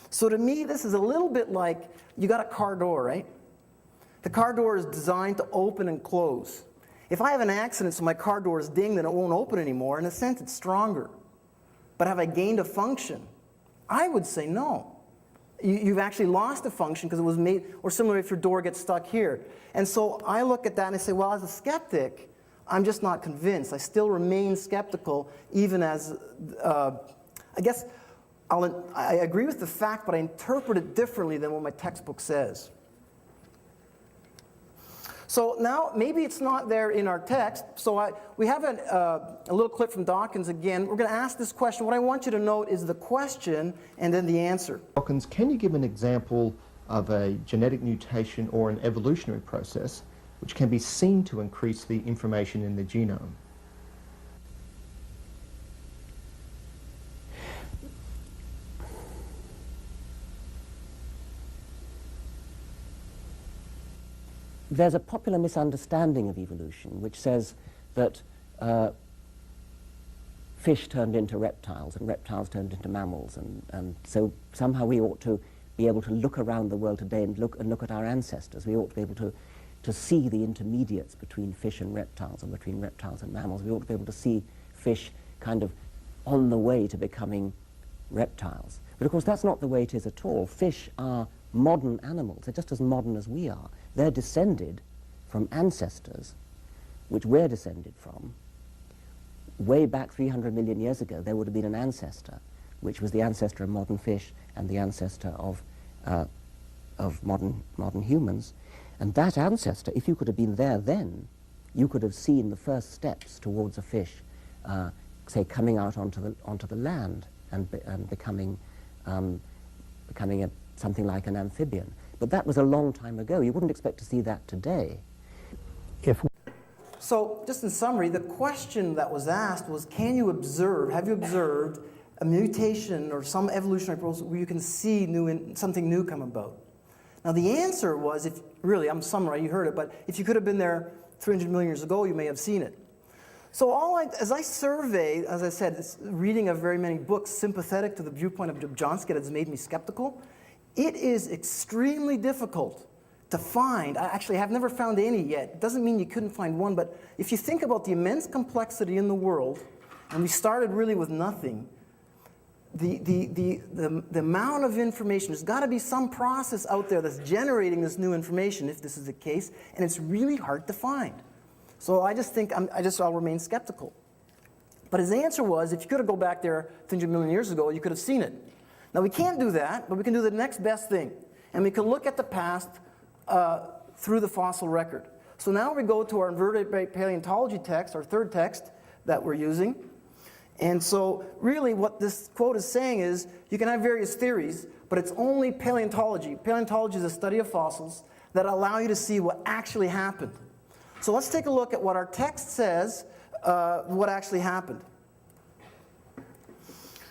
So to me, this is a little bit like, you got a car door, right? The car door is designed to open and close. If I have an accident so my car door is dinged and it won't open anymore, in a sense it's stronger. But have I gained a function? I would say no. You've actually lost a function because it was made, or similar if your door gets stuck here. And so I look at that and I say, well, as a skeptic, I'm just not convinced. I still remain skeptical, even as, I guess, I agree with the fact, but I interpret it differently than what my textbook says. So now, maybe it's not there in our text, so we have a little clip from Dawkins again. We're going to ask this question. What I want you to note is the question and then the answer. Dawkins, can you give an example of a genetic mutation or an evolutionary process which can be seen to increase the information in the genome? There's a popular misunderstanding of evolution which says that fish turned into reptiles and reptiles turned into mammals, and so somehow we ought to be able to look around the world today and look at our ancestors. We ought to be able to see the intermediates between fish and reptiles, and between reptiles and mammals. We ought to be able to see fish kind of on the way to becoming reptiles. But of course that's not the way it is at all. Fish are modern animals. They're just as modern as we are. They're descended from ancestors, which we're descended from. Way back 300 million years ago, there would have been an ancestor, which was the ancestor of modern fish and the ancestor of modern humans. And that ancestor, if you could have been there then, you could have seen the first steps towards a fish, say, coming out onto the land and becoming something like an amphibian. But that was a long time ago. You wouldn't expect to see that today. So, just in summary, the question that was asked was, have you observed a mutation or some evolutionary process where you can see something new come about? Now, the answer was, I'm summarizing, you heard it, but if you could have been there 300 million years ago, you may have seen it. So as I survey, as I said, this reading of very many books sympathetic to the viewpoint of Jablonski has made me skeptical. It is extremely difficult to find. I actually have never found any yet. It doesn't mean you couldn't find one, but if you think about the immense complexity in the world, and we started really with nothing, the amount of information, there's got to be some process out there that's generating this new information, if this is the case, and it's really hard to find. So I just think I'll remain skeptical. But his answer was, if you could have go back there 300 million years ago, you could have seen it. Now we can't do that, but we can do the next best thing. And we can look at the past through the fossil record. So now we go to our invertebrate paleontology text, our third text that we're using. And so really what this quote is saying is, you can have various theories, but it's only paleontology. Paleontology is a study of fossils that allow you to see what actually happened. So let's take a look at what our text says, what actually happened.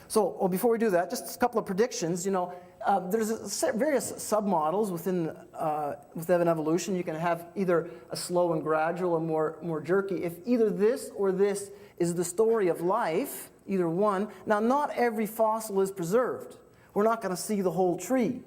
So before we do that, just a couple of predictions. There's various submodels within evolution. You can have either a slow and gradual or more jerky. If either this or this is the story of life, either one. Now, not every fossil is preserved. We're not going to see the whole tree.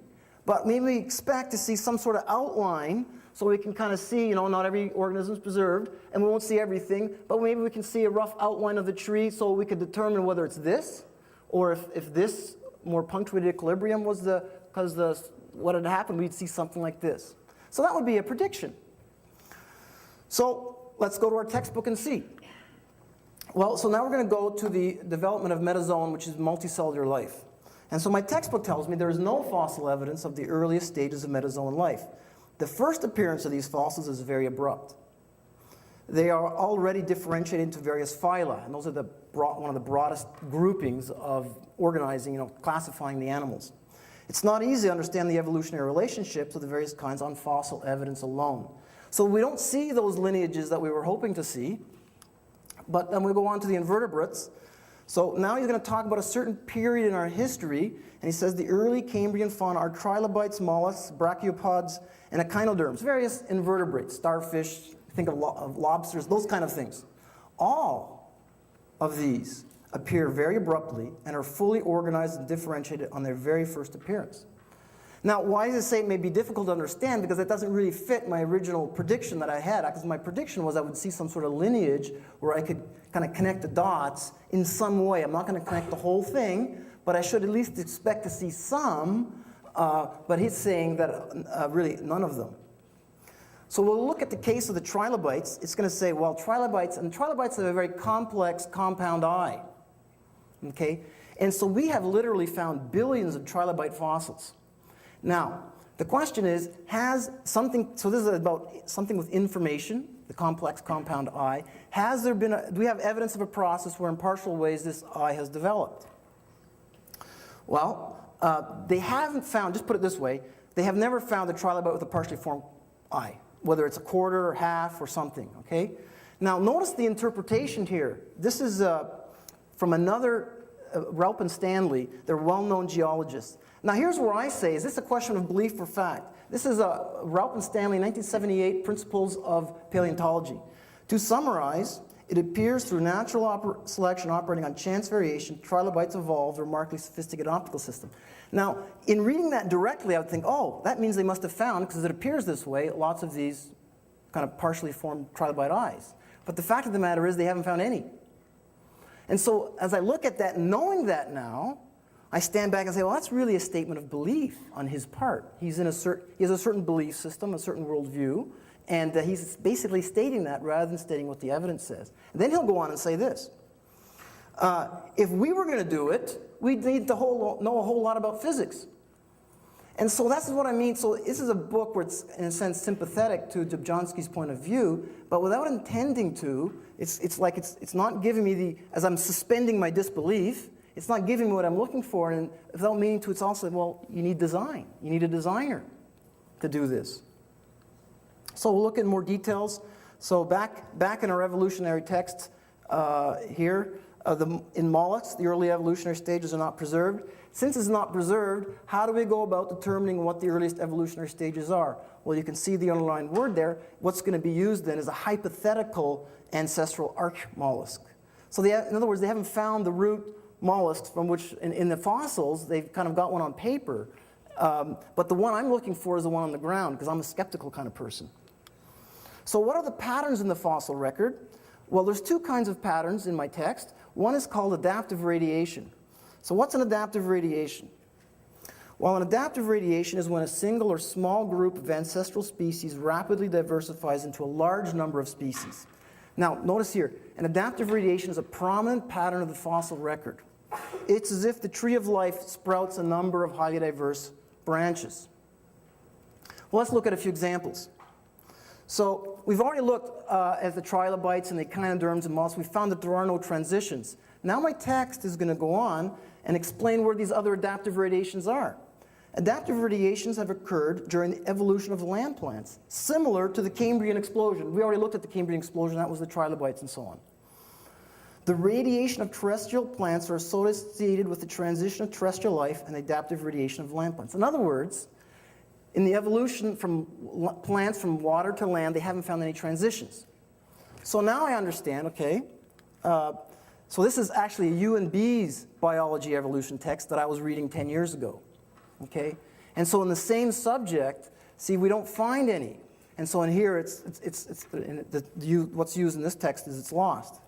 But maybe we expect to see some sort of outline so we can kind of see, not every organism is preserved, and we won't see everything, but maybe we can see a rough outline of the tree so we could determine whether it's this, or if this more punctuated equilibrium was what had happened, we'd see something like this. So that would be a prediction. So let's go to our textbook and see. Well, so now we're going to go to the development of metazoan, which is multicellular life. And so my textbook tells me there is no fossil evidence of the earliest stages of metazoan life. The first appearance of these fossils is very abrupt. They are already differentiated into various phyla, and those are one of the broadest groupings of organizing, classifying the animals. It's not easy to understand the evolutionary relationships of the various kinds on fossil evidence alone. So we don't see those lineages that we were hoping to see, but then we go on to the invertebrates. So now he's going to talk about a certain period in our history, and he says the early Cambrian fauna are trilobites, mollusks, brachiopods, and echinoderms, various invertebrates, starfish, think of lobsters, those kind of things. All of these appear very abruptly and are fully organized and differentiated on their very first appearance. Now, why does it say it may be difficult to understand? Because it doesn't really fit my original prediction that I had. Because my prediction was I would see some sort of lineage where I could kind of connect the dots in some way. I'm not going to connect the whole thing, but I should at least expect to see some. But he's saying that really none of them. So we'll look at the case of the trilobites. It's going to say, well, trilobites have a very complex compound eye. Okay? And so we have literally found billions of trilobite fossils. Now, the question is, so this is about something with information, the complex compound eye. Do we have evidence of a process where in partial ways this eye has developed? Well, they haven't found, just put it this way, they have never found a trilobite with a partially formed eye, whether it's a quarter or half or something, okay? Now, notice the interpretation here. This is from another, Raup and Stanley. They're well-known geologists. Now, here's where I say, is this a question of belief or fact? This is Raup and Stanley, 1978, Principles of Paleontology. To summarize, it appears through natural selection operating on chance variation, trilobites evolved a remarkably sophisticated optical system. Now, in reading that directly, I would think, oh, that means they must have found, because it appears this way, lots of these kind of partially formed trilobite eyes. But the fact of the matter is they haven't found any. And so as I look at that, knowing that now, I stand back and say, well, that's really a statement of belief on his part. He has a certain belief system, a certain worldview, and he's basically stating that rather than stating what the evidence says. And then he'll go on and say this. If we were going to do it, we'd need to know a whole lot about physics. And so that's what I mean. So this is a book where it's, in a sense, sympathetic to Jablonski's point of view, but without intending to. It's like it's not giving me the, as I'm suspending my disbelief, it's not giving me what I'm looking for, and without meaning to, it's also, well, you need design. You need a designer to do this. So we'll look at more details. So back in our evolutionary text here, in mollusks, the early evolutionary stages are not preserved. Since it's not preserved, how do we go about determining what the earliest evolutionary stages are? Well, you can see the underlined word there. What's going to be used then is a hypothetical ancestral arch mollusk. So in other words, they haven't found the root mollusks from which, in the fossils, they've kind of got one on paper. But the one I'm looking for is the one on the ground, because I'm a skeptical kind of person. So what are the patterns in the fossil record? Well, there's two kinds of patterns in my text. One is called adaptive radiation. So what's an adaptive radiation? Well, an adaptive radiation is when a single or small group of ancestral species rapidly diversifies into a large number of species. Now, notice here, an adaptive radiation is a prominent pattern of the fossil record. It's as if the tree of life sprouts a number of highly diverse branches. Well, let's look at a few examples. So we've already looked at the trilobites and the echinoderms and mollusks. We found that there are no transitions. Now my text is going to go on and explain where these other adaptive radiations are. Adaptive radiations have occurred during the evolution of land plants, similar to the Cambrian explosion. We already looked at the Cambrian explosion. That was the trilobites and so on. The radiation of terrestrial plants are associated with the transition of terrestrial life and the adaptive radiation of land plants. In other words, in the evolution from plants from water to land, they haven't found any transitions. So now I understand, okay, so this is actually a UNB's biology evolution text that I was reading 10 years ago, okay? And so in the same subject, see, we don't find any. And so in here, what's used in this text is it's lost.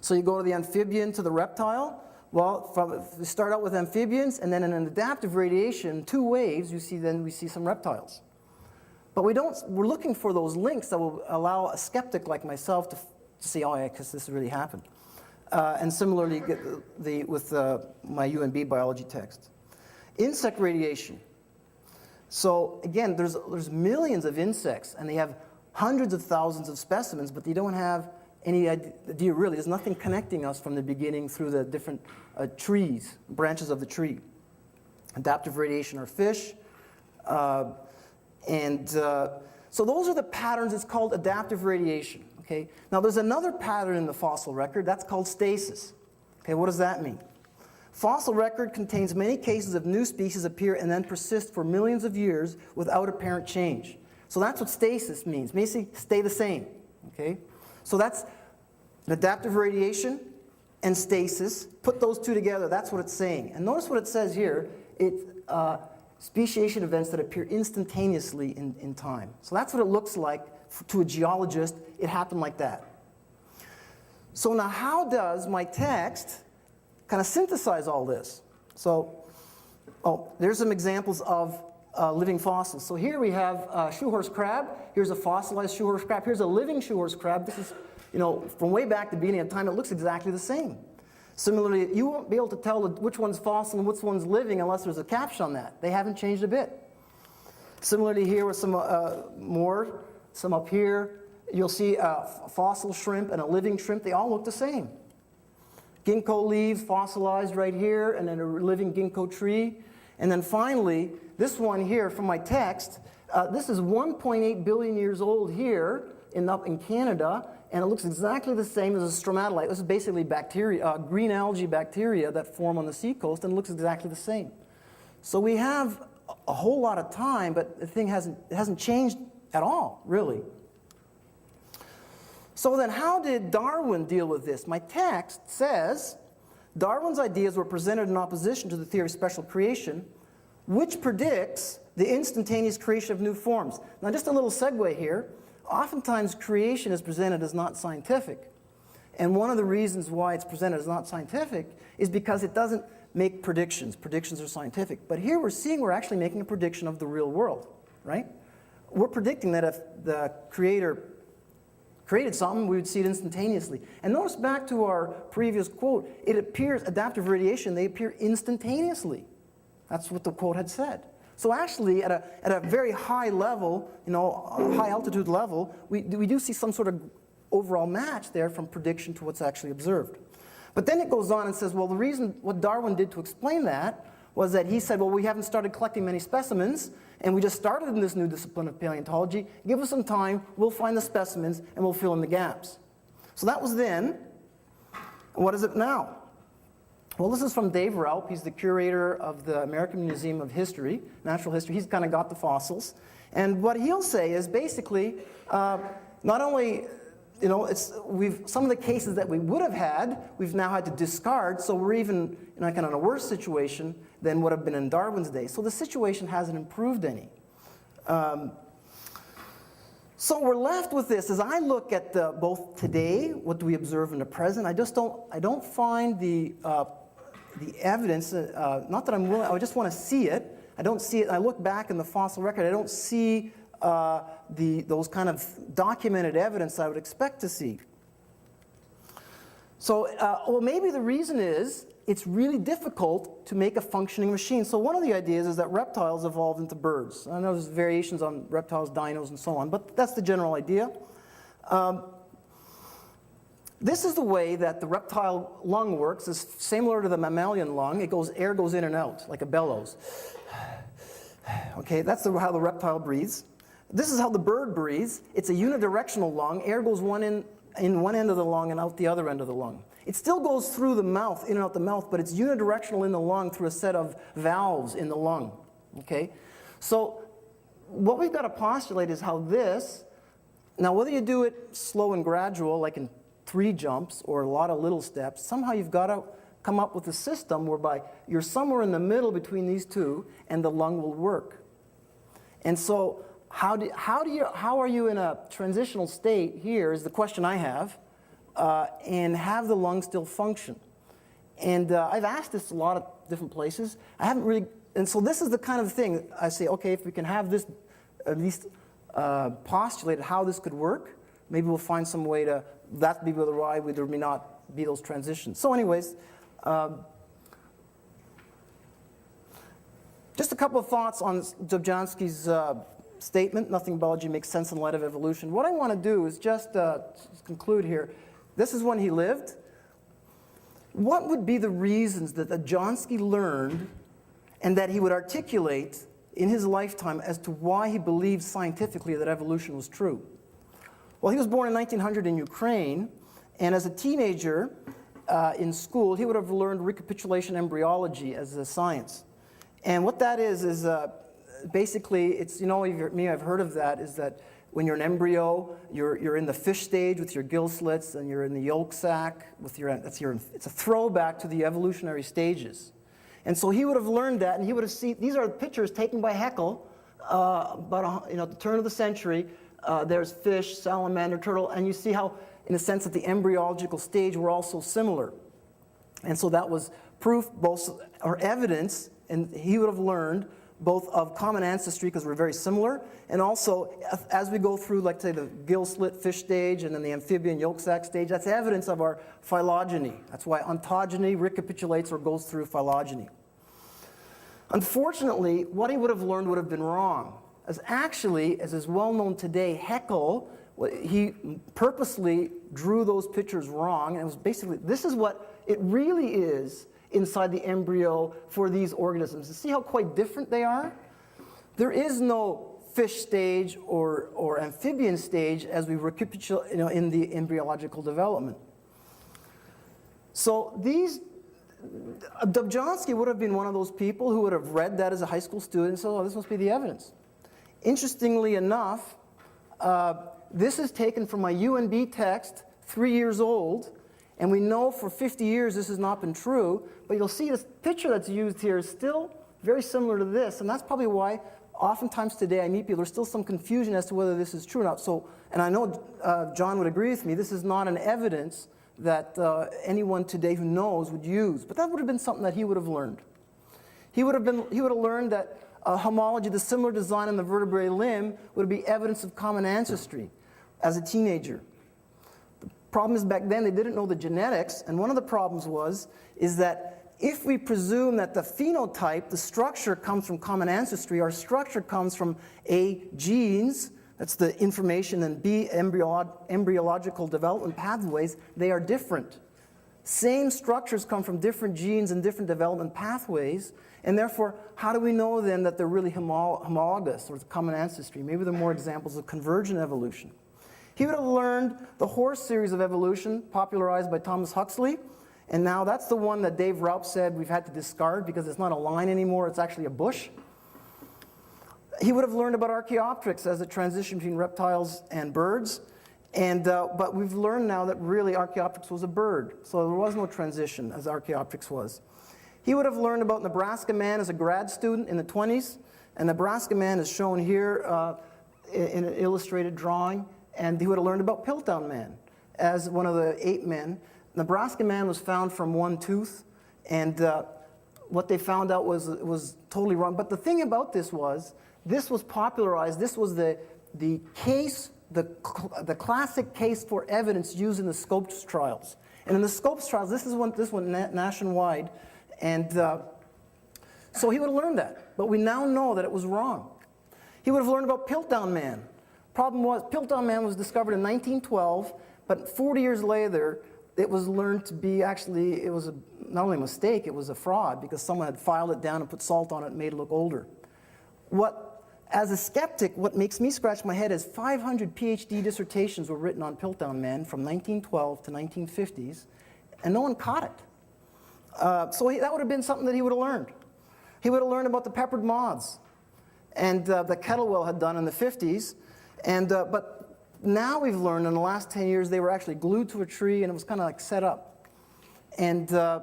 So you go to the amphibian to the reptile. Well, we start out with amphibians, and then in an adaptive radiation, 2 waves, we see some reptiles. But we're looking for those links that will allow a skeptic like myself to see, oh yeah, because this really happened. And similarly with my UNB biology text. Insect radiation. So again, there's millions of insects, and they have hundreds of thousands of specimens, but they don't have any idea really. There's nothing connecting us from the beginning through the different trees, branches of the tree. Adaptive radiation are fish. So those are the patterns. It's called adaptive radiation. Okay? Now there's another pattern in the fossil record. That's called stasis. Okay, what does that mean? Fossil record contains many cases of new species appear and then persist for millions of years without apparent change. So that's what stasis means. Basically, stay the same. Okay? So that's adaptive radiation and stasis. Put those two together, that's what it's saying. And notice what it says here. It's speciation events that appear instantaneously in time. So that's what it looks like to a geologist. It happened like that. So now how does my text kind of synthesize all this? So, there's some examples of living fossils. So here we have shoehorse crab. Here's a fossilized shoehorse crab. Here's a living shoehorse crab. This is, from way back to the beginning of time, it looks exactly the same. Similarly, you won't be able to tell which one's fossil and which one's living unless there's a caption on that. They haven't changed a bit. Similarly here with some some up here. You'll see a fossil shrimp and a living shrimp. They all look the same. Ginkgo leaves fossilized right here, and then a living ginkgo tree. And then finally, this one here from my text, this is 1.8 billion years old here up in Canada, and it looks exactly the same as a stromatolite. This is basically bacteria, green algae bacteria that form on the seacoast, and it looks exactly the same. So we have a whole lot of time, but the thing hasn't changed at all, really. So then how did Darwin deal with this? My text says, Darwin's ideas were presented in opposition to the theory of special creation, which predicts the instantaneous creation of new forms. Now just a little segue here. Oftentimes creation is presented as not scientific. And one of the reasons why it's presented as not scientific is because it doesn't make predictions. Predictions are scientific. But here we're actually making a prediction of the real world, right? We're predicting that if the creator created something, we would see it instantaneously. And notice back to our previous quote, it appears, adaptive radiation, they appear instantaneously. That's what the quote had said. So actually, at a very high level, high altitude level, we do see some sort of overall match there from prediction to what's actually observed. But then it goes on and says, well, the reason what Darwin did to explain that was that he said, well, we haven't started collecting many specimens, and we just started in this new discipline of paleontology. Give us some time, we'll find the specimens, and we'll fill in the gaps. So that was then. And what is it now? Well, this is from Dave Raup. He's the curator of the American Museum of History, Natural History. He's kind of got the fossils. And what he'll say is basically, not only, some of the cases that we would have had, we've now had to discard, so we're even kind of in a worse situation than would have been in Darwin's day. So the situation hasn't improved any. So we're left with this. As I look at both today, what do we observe in the present, I don't find the evidence, not that I'm willing, I just want to see it. I don't see it. I look back in the fossil record, I don't see those kind of documented evidence I would expect to see. So, well, maybe the reason is it's really difficult to make a functioning machine. So one of the ideas is that reptiles evolved into birds. I know there's variations on reptiles, dinos, and so on, but that's the general idea. This is the way that the reptile lung works. It's similar to the mammalian lung. Air goes in and out like a bellows. Okay, that's how the reptile breathes. This is how the bird breathes. It's a unidirectional lung. Air goes in one end of the lung and out the other end of the lung. It still goes through the mouth, in and out the mouth, but it's unidirectional in the lung through a set of valves in the lung. Okay? So what we've got to postulate is how this, now whether you do it slow and gradual, like in 3 jumps or a lot of little steps, somehow you've got to come up with a system whereby you're somewhere in the middle between these two and the lung will work. And so how are you in a transitional state here is the question I have, and have the lung still function? And I've asked this a lot of different places. I haven't really, and so this is the kind of thing I say, okay, if we can have this at least postulated how this could work, maybe we'll find some way to, that be why there may not be those transitions. So anyways, just a couple of thoughts on Dobzhansky's statement, nothing in biology makes sense in light of evolution. What I want to do is just conclude here. This is when he lived. What would be the reasons that Dobzhansky learned and that he would articulate in his lifetime as to why he believed scientifically that evolution was true? Well, he was born in 1900 in Ukraine, and as a teenager in school, he would have learned recapitulation embryology as a science. And what that is basically, it's, I've heard of that, is that when you're an embryo, you're in the fish stage with your gill slits, and you're in the yolk sac with it's a throwback to the evolutionary stages. And so he would have learned that, and he would have seen, these are pictures taken by Haeckel about at the turn of the century. There's fish, salamander, turtle, and you see how, in a sense, that the embryological stage were also similar. And so that was proof, both, or evidence, and he would have learned both of common ancestry, because we're very similar, and also as we go through, like say, the gill slit fish stage and then the amphibian yolk sac stage, that's evidence of our phylogeny. That's why ontogeny recapitulates or goes through phylogeny. Unfortunately, what he would have learned would have been wrong. As actually, as is well known today, Haeckel, he purposely drew those pictures wrong, and it was basically, this is what it really is inside the embryo for these organisms. You see how quite different they are? There is no fish stage or amphibian stage as we recapitulate, in the embryological development. So Dobzhansky would have been one of those people who would have read that as a high school student and said, oh, this must be the evidence. Interestingly enough, this is taken from my UNB text, 3 years old, and we know for 50 years this has not been true, but you'll see this picture that's used here is still very similar to this, and that's probably why oftentimes today I meet people, there's still some confusion as to whether this is true or not. So, and I know John would agree with me, this is not an evidence that anyone today who knows would use, but that would have been something that he would have learned. He would have learned that homology, the similar design in the vertebrae limb, would be evidence of common ancestry as a teenager. The problem is back then they didn't know the genetics, and one of the problems is that if we presume that the phenotype, the structure, comes from common ancestry, our structure comes from A, genes, that's the information, and B, embryological development pathways, they are different. Same structures come from different genes and different development pathways, and therefore, how do we know then that they're really homologous, or common ancestry? Maybe they're more examples of convergent evolution. He would have learned the horse series of evolution, popularized by Thomas Huxley, and now that's the one that Dave Raup said we've had to discard because it's not a line anymore, it's actually a bush. He would have learned about Archaeopteryx as a transition between reptiles and birds, but we've learned now that really Archaeopteryx was a bird, so there was no transition as Archaeopteryx was. He would have learned about Nebraska Man as a grad student in the 20s, and Nebraska Man is shown here in an illustrated drawing, and he would have learned about Piltdown Man as one of the 8 men. Nebraska Man was found from one tooth, and what they found out was totally wrong. But the thing about this was popularized, this was the case, the classic case for evidence used in the Scopes trials. And in the Scopes trials, this went nationwide, and so he would have learned that. But we now know that it was wrong. He would have learned about Piltdown Man. Problem was, Piltdown Man was discovered in 1912, but 40 years later, it was learned to be actually, it was not only a mistake, it was a fraud because someone had filed it down and put salt on it and made it look older. As a skeptic, what makes me scratch my head is 500 PhD dissertations were written on Piltdown Man from 1912 to 1950s, and no one caught it. So that would have been something that he would have learned. He would have learned about the peppered moths, and that Kettlewell had done in the 50s, but now we've learned in the last 10 years they were actually glued to a tree and it was kind of like set up. And there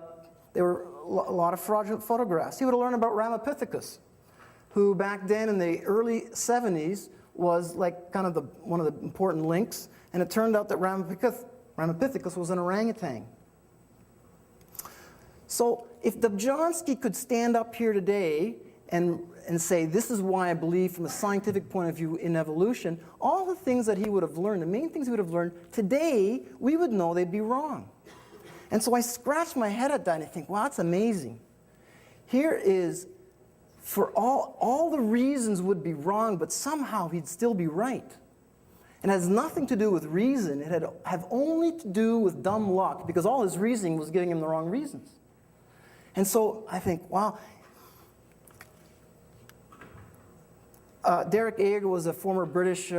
were a lot of fraudulent photographs. He would have learned about Ramapithecus, who back then in the early 70s was like kind of one of the important links. And it turned out that Ramapithecus was an orangutan. So if Dobzhansky could stand up here today and say, this is why I believe from a scientific point of view in evolution, all the things that he would have learned, the main things he would have learned, today we would know they'd be wrong. And so I scratch my head at that and I think, wow, that's amazing. Here is, for all the reasons would be wrong, but somehow he'd still be right. And it has nothing to do with reason, it have only to do with dumb luck, because all his reasoning was giving him the wrong reasons. And so I think, wow. Derek Ager was a former British, he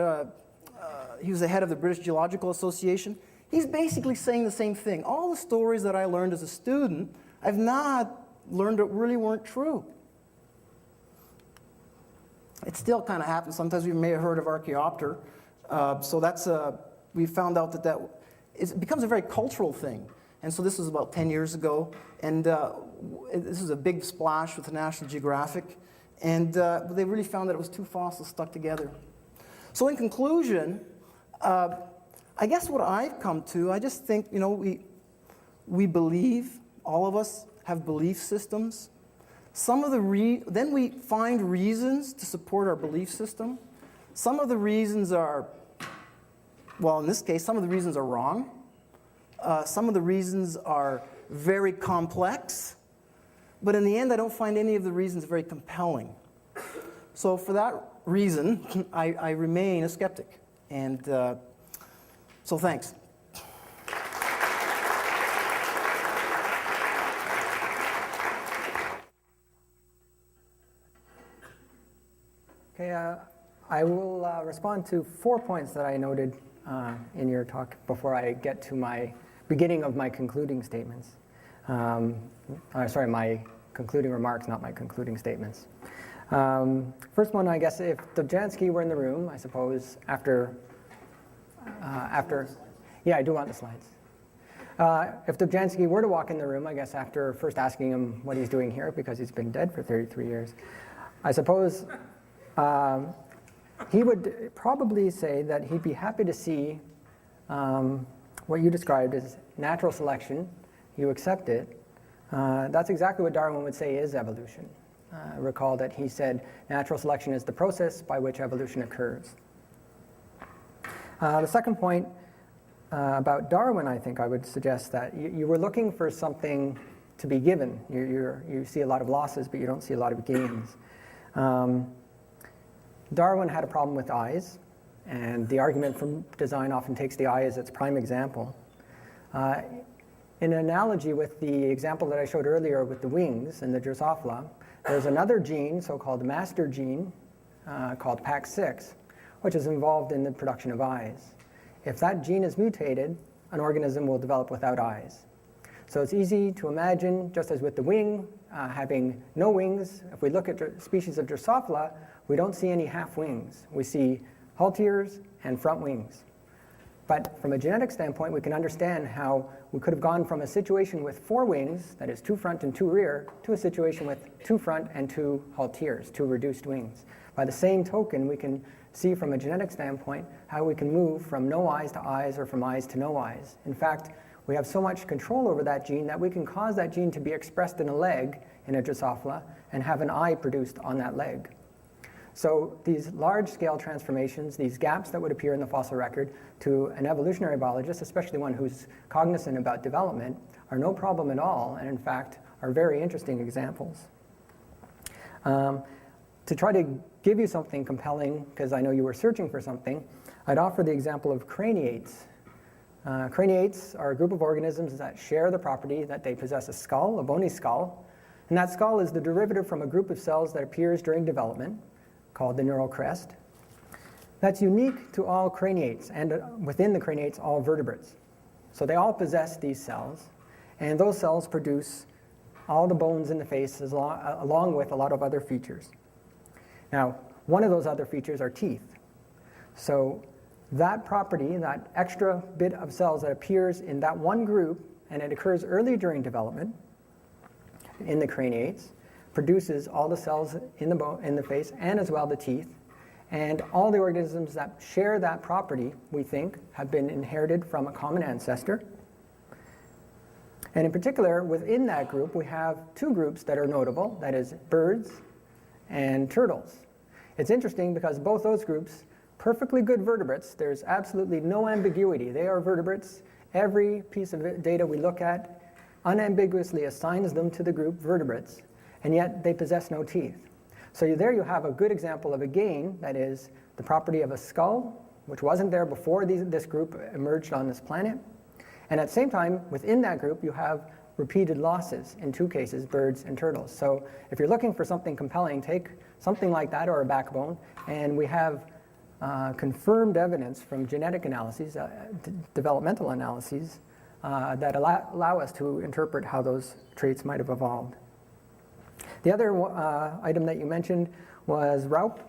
was the head of the British Geological Association. He's basically saying the same thing. All the stories that I learned as a student, I've not learned that really weren't true. It still kind of happens. Sometimes we may have heard of Archaeopter. So that's, we found out that it becomes a very cultural thing. And so this was about 10 years ago. And this was a big splash with the National Geographic. And they really found that it was 2 fossils stuck together. So in conclusion, I guess what I've come to, I just think, you know, we believe, all of us have belief systems. Then we find reasons to support our belief system. Some of the reasons are, well, in this case, some of the reasons are wrong. Some of the reasons are very complex. But in the end, I don't find any of the reasons very compelling. So for that reason, I remain a skeptic. And so thanks. Okay, I will respond to 4 points that I noted in your talk before I get to my beginning of my concluding statements. Sorry, my concluding remarks, not my concluding statements. First one, I guess, if Dobzhansky were in the room, I suppose, after, yeah, I do want the slides. If Dobzhansky were to walk in the room, I guess, after first asking him what he's doing here, because he's been dead for 33 years, I suppose he would probably say that he'd be happy to see what you described as natural selection. You accept it. That's exactly what Darwin would say is evolution. Recall that he said natural selection is the process by which evolution occurs. The second point about Darwin, I think I would suggest that you were looking for something to be given. You see a lot of losses, but you don't see a lot of gains. Darwin had a problem with eyes, and the argument from design often takes the eye as its prime example. In an analogy with the example that I showed earlier with the wings and the Drosophila, there's another gene, so-called master gene, called PAX6, which is involved in the production of eyes. If that gene is mutated, an organism will develop without eyes. So it's easy to imagine, just as with the wing, having no wings. If we look at species of Drosophila, we don't see any half wings. We see halt ears and front wings. But from a genetic standpoint, we can understand how we could have gone from a situation with 4 wings, that is 2 front and 2 rear, to a situation with 2 front and 2 halt ears, 2 reduced wings. By the same token, we can see from a genetic standpoint how we can move from no eyes to eyes or from eyes to no eyes. In fact, we have so much control over that gene that we can cause that gene to be expressed in a leg in a Drosophila and have an eye produced on that leg. So these large-scale transformations, these gaps that would appear in the fossil record to an evolutionary biologist, especially one who's cognizant about development, are no problem at all, and in fact are very interesting examples. To try to give you something compelling, because I know you were searching for something, I'd offer the example of craniates. Craniates are a group of organisms that share the property that they possess a skull, a bony skull, and that skull is the derivative from a group of cells that appears during development, called the neural crest. That's unique to all craniates, and within the craniates, all vertebrates. So they all possess these cells, and those cells produce all the bones in the face along with a lot of other features. Now, one of those other features are teeth. So that property, that extra bit of cells that appears in that one group, and it occurs early during development in the craniates, produces all the cells in the face and as well the teeth. And all the organisms that share that property, we think, have been inherited from a common ancestor. And in particular, within that group, we have 2 groups that are notable, that is birds and turtles. It's interesting because both those groups, perfectly good vertebrates, there's absolutely no ambiguity. They are vertebrates. Every piece of data we look at unambiguously assigns them to the group vertebrates, and yet they possess no teeth. So there you have a good example of a gain, that is the property of a skull, which wasn't there before this group emerged on this planet. And at the same time, within that group, you have repeated losses, in 2 cases, birds and turtles. So if you're looking for something compelling, take something like that or a backbone, and we have confirmed evidence from genetic analyses, developmental analyses, that allow us to interpret how those traits might have evolved. The other item that you mentioned was Raup,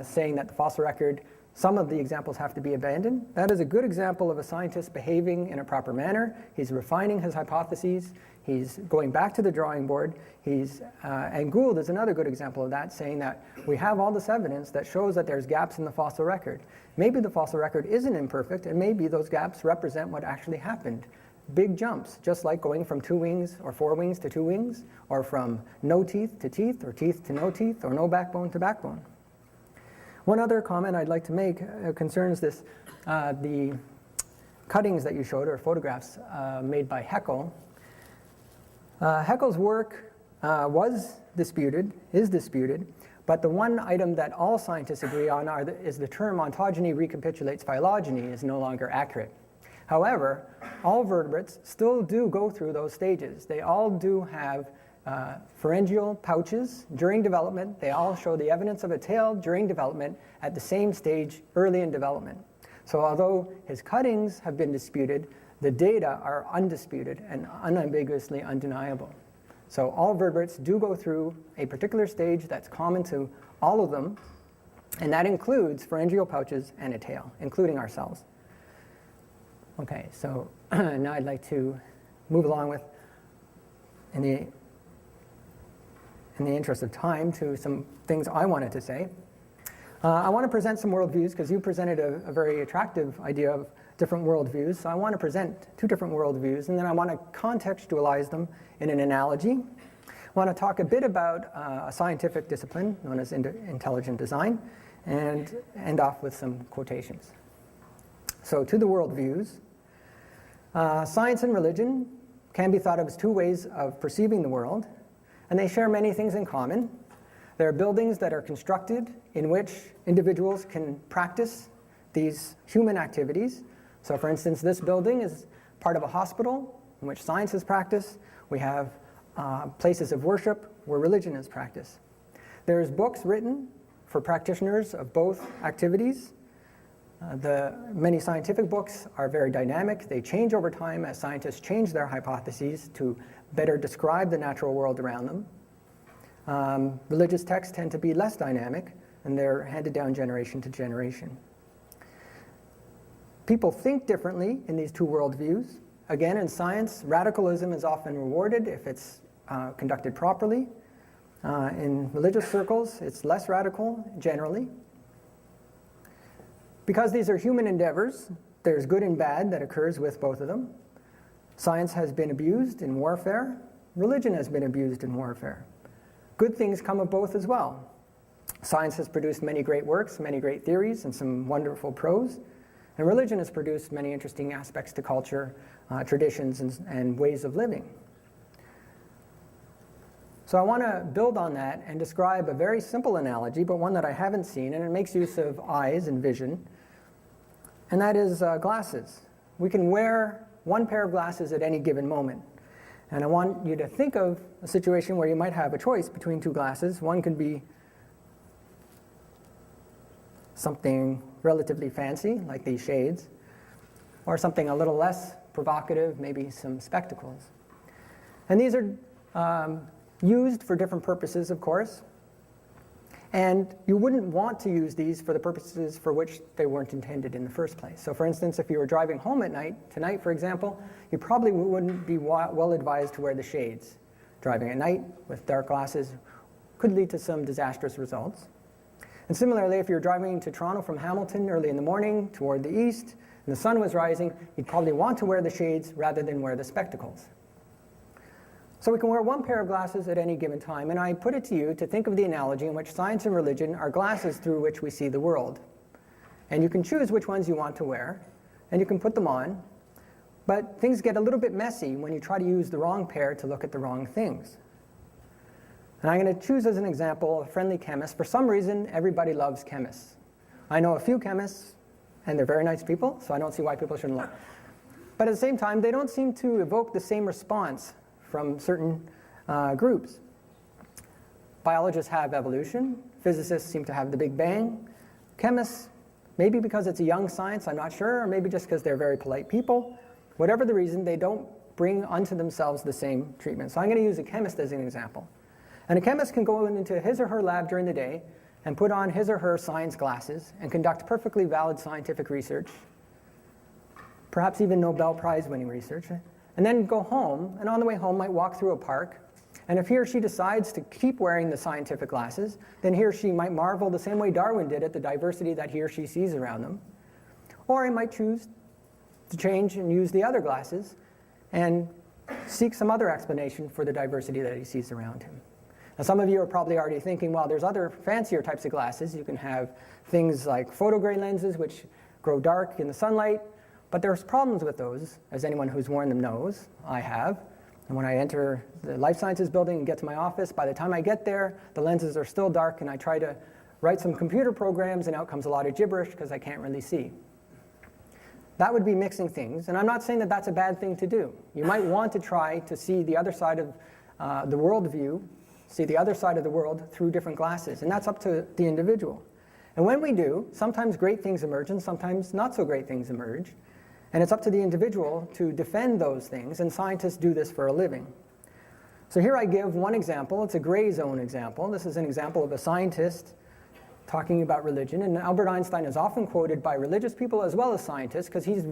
saying that the fossil record, some of the examples have to be abandoned. That is a good example of a scientist behaving in a proper manner. He's refining his hypotheses. He's going back to the drawing board. And Gould is another good example of that, saying that we have all this evidence that shows that there's gaps in the fossil record. Maybe the fossil record isn't imperfect, and maybe those gaps represent what actually happened. Big jumps, just like going from 2 wings or 4 wings to 2 wings, or from no teeth to teeth, or teeth to no teeth, or no backbone to backbone. One other comment I'd like to make concerns this, the cuttings that you showed, or photographs made by Haeckel. Haeckel's work is disputed, but the one item that all scientists agree on is the term ontogeny recapitulates phylogeny is no longer accurate. However, all vertebrates still do go through those stages. They all do have pharyngeal pouches during development. They all show the evidence of a tail during development at the same stage early in development. So although his cuttings have been disputed, the data are undisputed and unambiguously undeniable. So all vertebrates do go through a particular stage that's common to all of them, and that includes pharyngeal pouches and a tail, including ourselves. Okay, so now I'd like to move along with, in the interest of time, to some things I wanted to say. I want to present some worldviews, because you presented a very attractive idea of different worldviews. So I want to present 2 different worldviews, and then I want to contextualize them in an analogy. I want to talk a bit about a scientific discipline known as intelligent design, and end off with some quotations. So to the worldviews. Science and religion can be thought of as two ways of perceiving the world, and they share many things in common. There are buildings that are constructed in which individuals can practice these human activities. So for instance, this building is part of a hospital in which science is practiced. We have places of worship where religion is practiced. There's books written for practitioners of both activities. The many scientific books are very dynamic. They change over time as scientists change their hypotheses to better describe the natural world around them. Religious texts tend to be less dynamic, and they're handed down generation to generation. People think differently in these two worldviews. Again, in science, radicalism is often rewarded if it's conducted properly. In religious circles, it's less radical generally. Because these are human endeavors, there's good and bad that occurs with both of them. Science has been abused in warfare. Religion has been abused in warfare. Good things come of both as well. Science has produced many great works, many great theories, and some wonderful prose. And religion has produced many interesting aspects to culture, traditions, and ways of living. So I want to build on that and describe a very simple analogy, but one that I haven't seen, and it makes use of eyes and vision, and that is glasses. We can wear one pair of glasses at any given moment. And I want you to think of a situation where you might have a choice between two glasses. One could be something relatively fancy, like these shades, or something a little less provocative, maybe some spectacles. And these are used for different purposes, of course. And you wouldn't want to use these for the purposes for which they weren't intended in the first place. So for instance, if you were driving home at night, tonight for example, you probably wouldn't be well advised to wear the shades. Driving at night with dark glasses could lead to some disastrous results. And similarly, if you're driving to Toronto from Hamilton early in the morning toward the east, and the sun was rising, you'd probably want to wear the shades rather than wear the spectacles. So we can wear one pair of glasses at any given time, and I put it to you to think of the analogy in which science and religion are glasses through which we see the world. And you can choose which ones you want to wear, and you can put them on, but things get a little bit messy when you try to use the wrong pair to look at the wrong things. And I'm going to choose as an example a friendly chemist. For some reason, everybody loves chemists. I know a few chemists, and they're very nice people, so I don't see why people shouldn't love them. But at the same time, they don't seem to evoke the same response from certain groups. Biologists have evolution. Physicists seem to have the Big Bang. Chemists, maybe because it's a young science, I'm not sure, or maybe just because they're very polite people. Whatever the reason, they don't bring unto themselves the same treatment. So I'm going to use a chemist as an example. And a chemist can go into his or her lab during the day and put on his or her science glasses and conduct perfectly valid scientific research, perhaps even Nobel Prize-winning research, and then go home, and on the way home might walk through a park. And if he or she decides to keep wearing the scientific glasses, then he or she might marvel the same way Darwin did at the diversity that he or she sees around them. Or he might choose to change and use the other glasses and seek some other explanation for the diversity that he sees around him. Now, some of you are probably already thinking, well, there's other fancier types of glasses. You can have things like photogray lenses, which grow dark in the sunlight. But there's problems with those, as anyone who's worn them knows. I have. And when I enter the life sciences building and get to my office, by the time I get there, the lenses are still dark, and I try to write some computer programs, and out comes a lot of gibberish because I can't really see. That would be mixing things, and I'm not saying that that's a bad thing to do. You might want to try to see the other side of the worldview, see the other side of the world through different glasses, and that's up to the individual. And when we do, sometimes great things emerge, and sometimes not so great things emerge. And it's up to the individual to defend those things, and scientists do this for a living. So here I give one example. It's a gray zone example. This is an example of a scientist talking about religion, and Albert Einstein is often quoted by religious people as well as scientists because he's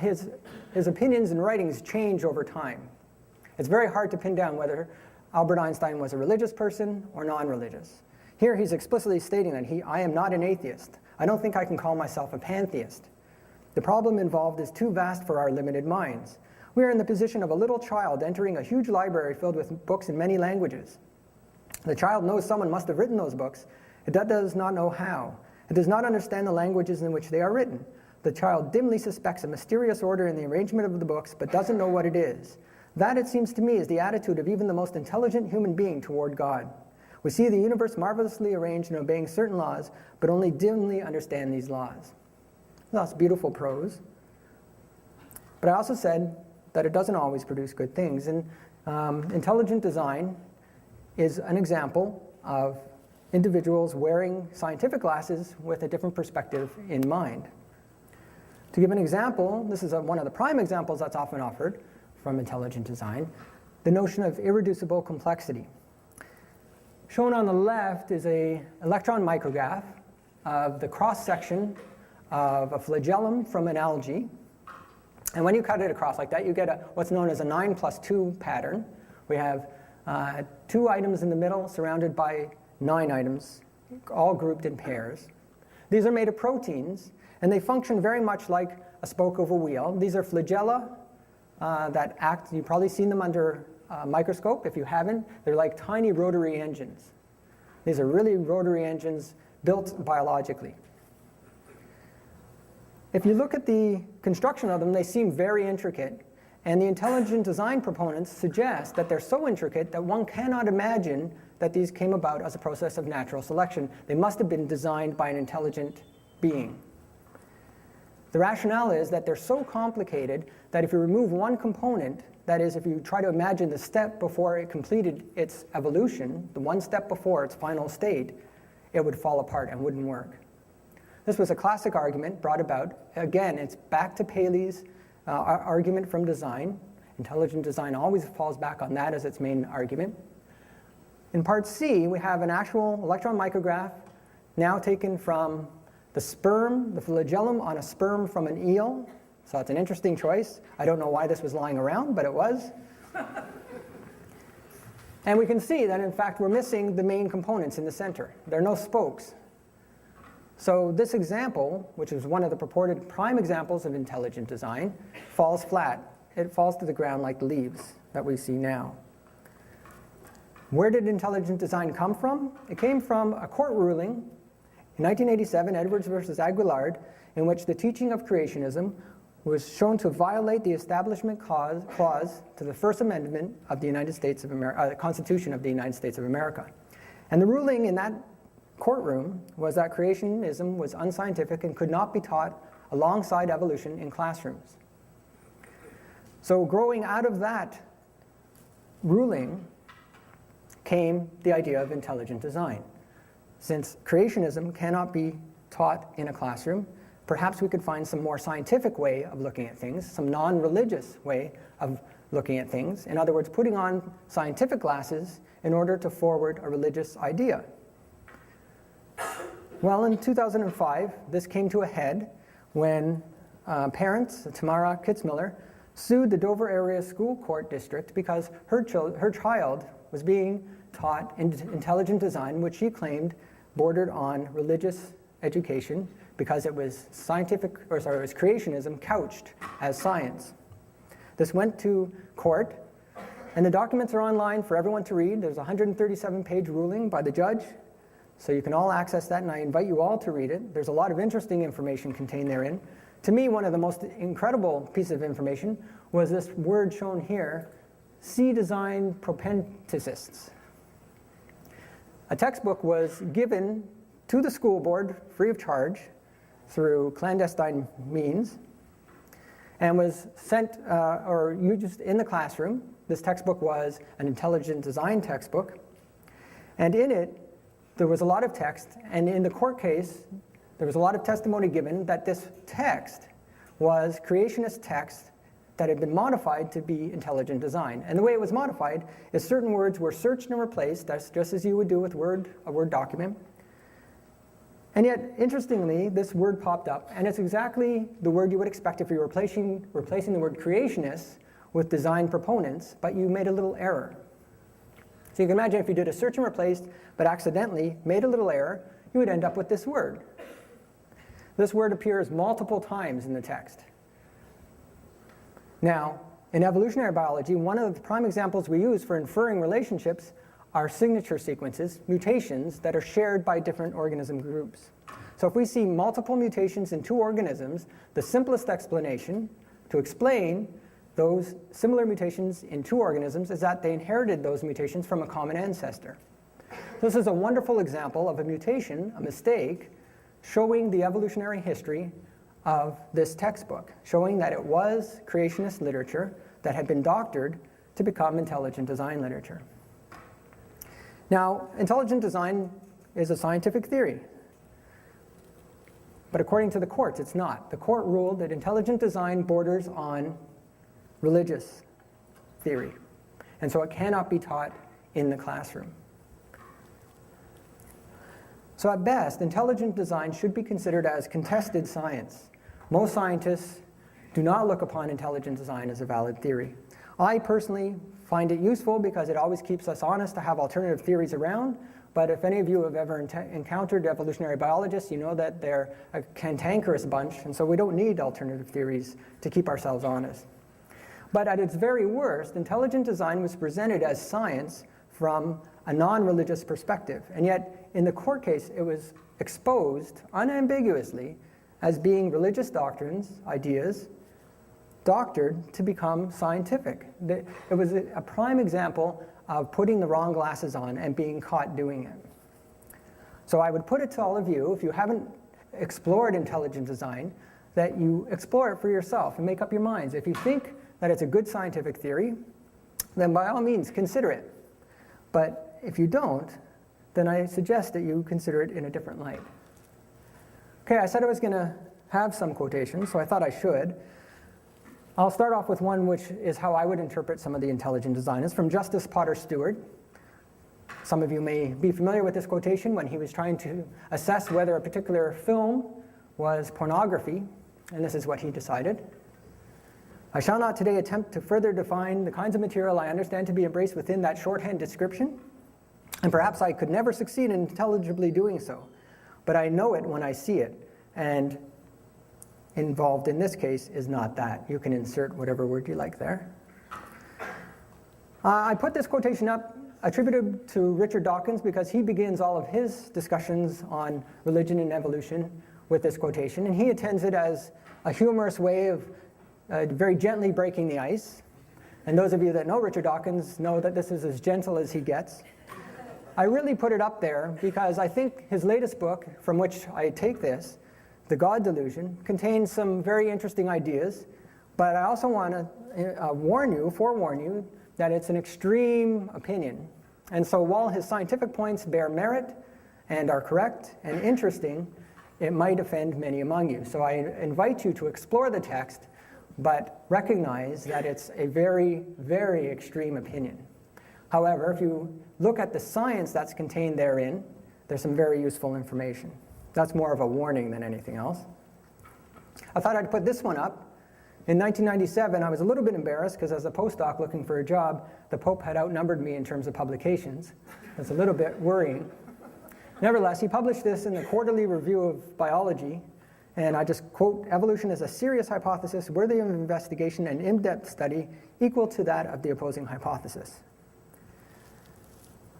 his opinions and writings change over time. It's very hard to pin down whether Albert Einstein was a religious person or non-religious. Here he's explicitly stating that I am not an atheist. I don't think I can call myself a pantheist. The problem involved is too vast for our limited minds. We are in the position of a little child entering a huge library filled with books in many languages. The child knows someone must have written those books. It does not know how. It does not understand the languages in which they are written. the child dimly suspects a mysterious order in the arrangement of the books, but doesn't know what it is. That, it seems to me, is the attitude of even the most intelligent human being toward God. We see the universe marvelously arranged and obeying certain laws, but only dimly understand these laws. That's beautiful prose. But I also said that it doesn't always produce good things. And intelligent design is an example of individuals wearing scientific glasses with a different perspective in mind. To give an example, this is one of the prime examples that's often offered from intelligent design, the notion of irreducible complexity. Shown on the left is an electron micrograph of the cross-section of a flagellum from an algae. And when you cut it across like that, you get what's known as a 9+2 pattern. We have 2 items in the middle surrounded by 9 items, all grouped in pairs. These are made of proteins, and they function very much like a spoke of a wheel. These are flagella that act, you've probably seen them under a microscope. If you haven't, they're like tiny rotary engines. These are really rotary engines built biologically. If you look at the construction of them, they seem very intricate. And the intelligent design proponents suggest that they're so intricate that one cannot imagine that these came about as a process of natural selection. They must have been designed by an intelligent being. The rationale is that they're so complicated that if you remove one component, that is, if you try to imagine the step before it completed its evolution, the one step before its final state, it would fall apart and wouldn't work. This was a classic argument brought about. Again, it's back to Paley's argument from design. Intelligent design always falls back on that as its main argument. In part C, we have an actual electron micrograph now taken from the sperm, the flagellum on a sperm from an eel. So it's an interesting choice. I don't know why this was lying around, but it was. And we can see that, in fact, we're missing the main components in the center. There are no spokes. So this example, which is one of the purported prime examples of intelligent design, falls flat. It falls to the ground like the leaves that we see now. Where did intelligent design come from? It came from a court ruling in 1987, Edwards versus Aguillard, in which the teaching of creationism was shown to violate the Establishment Clause to the First Amendment of the United States of America, the Constitution of the United States of America. And the ruling in that courtroom was that creationism was unscientific and could not be taught alongside evolution in classrooms. So growing out of that ruling came the idea of intelligent design. Since creationism cannot be taught in a classroom, perhaps we could find some more scientific way of looking at things, some non-religious way of looking at things. In other words, putting on scientific glasses in order to forward a religious idea. Well, in 2005, this came to a head when parents, Tamara Kitzmiller, sued the Dover Area School Court District because her child was being taught intelligent design, which she claimed bordered on religious education because it was it was creationism couched as science. This went to court, and the documents are online for everyone to read. There's a 137-page ruling by the judge, so you can all access that, and I invite you all to read it. There's a lot of interesting information contained therein. To me, one of the most incredible pieces of information was this word shown here, C-design propenticists. A textbook was given to the school board free of charge through clandestine means and was sent or used in the classroom. This textbook was an intelligent design textbook. And in it, there was a lot of text. And in the court case, there was a lot of testimony given that this text was creationist text that had been modified to be intelligent design. And the way it was modified is certain words were searched and replaced, that's just as you would do with a Word document. And yet, interestingly, this word popped up, and it's exactly the word you would expect if you were replacing the word creationists with design proponents, but you made a little error. So you can imagine if you did a search and replaced, but accidentally made a little error, you would end up with this word. This word appears multiple times in the text. Now, in evolutionary biology, one of the prime examples we use for inferring relationships are signature sequences, mutations that are shared by different organism groups. So if we see multiple mutations in two organisms, the simplest explanation to explain those similar mutations in two organisms is that they inherited those mutations from a common ancestor. This is a wonderful example of a mutation, a mistake, showing the evolutionary history of this textbook, showing that it was creationist literature that had been doctored to become intelligent design literature. Now, intelligent design is a scientific theory, but according to the courts, it's not. The court ruled that intelligent design borders on religious theory, and so it cannot be taught in the classroom. So at best, intelligent design should be considered as contested science. Most scientists do not look upon intelligent design as a valid theory. I personally find it useful because it always keeps us honest to have alternative theories around, but if any of you have ever encountered evolutionary biologists, you know that they're a cantankerous bunch, and so we don't need alternative theories to keep ourselves honest. But at its very worst, intelligent design was presented as science from a non-religious perspective, and yet in the court case, it was exposed unambiguously as being religious doctrines, ideas, doctored to become scientific. It was a prime example of putting the wrong glasses on and being caught doing it. So I would put it to all of you, if you haven't explored intelligent design, that you explore it for yourself and make up your minds. If you think that it's a good scientific theory, then by all means consider it. But if you don't, then I suggest that you consider it in a different light. Okay, I said I was going to have some quotations, so I thought I should. I'll start off with one which is how I would interpret some of the intelligent designers, from Justice Potter Stewart. Some of you may be familiar with this quotation when he was trying to assess whether a particular film was pornography, and this is what he decided. I shall not today attempt to further define the kinds of material I understand to be embraced within that shorthand description, and perhaps I could never succeed in intelligibly doing so, but I know it when I see it, and involved in this case is not that. You can insert whatever word you like there. I put this quotation up attributed to Richard Dawkins because he begins all of his discussions on religion and evolution with this quotation, and he intends it as a humorous way of very gently breaking the ice. And those of you that know Richard Dawkins know that this is as gentle as he gets. I really put it up there because I think his latest book, from which I take this, The God Delusion, contains some very interesting ideas, but I also want to forewarn you, that it's an extreme opinion. And so while his scientific points bear merit and are correct and interesting, it might offend many among you. So I invite you to explore the text, but recognize that it's a very, very extreme opinion. However, if you look at the science that's contained therein, there's some very useful information. That's more of a warning than anything else. I thought I'd put this one up. In 1997, I was a little bit embarrassed because as a postdoc looking for a job, the Pope had outnumbered me in terms of publications. That's a little bit worrying. Nevertheless, he published this in the Quarterly Review of Biology, and I just quote, "Evolution is a serious hypothesis worthy of investigation and in-depth study equal to that of the opposing hypothesis."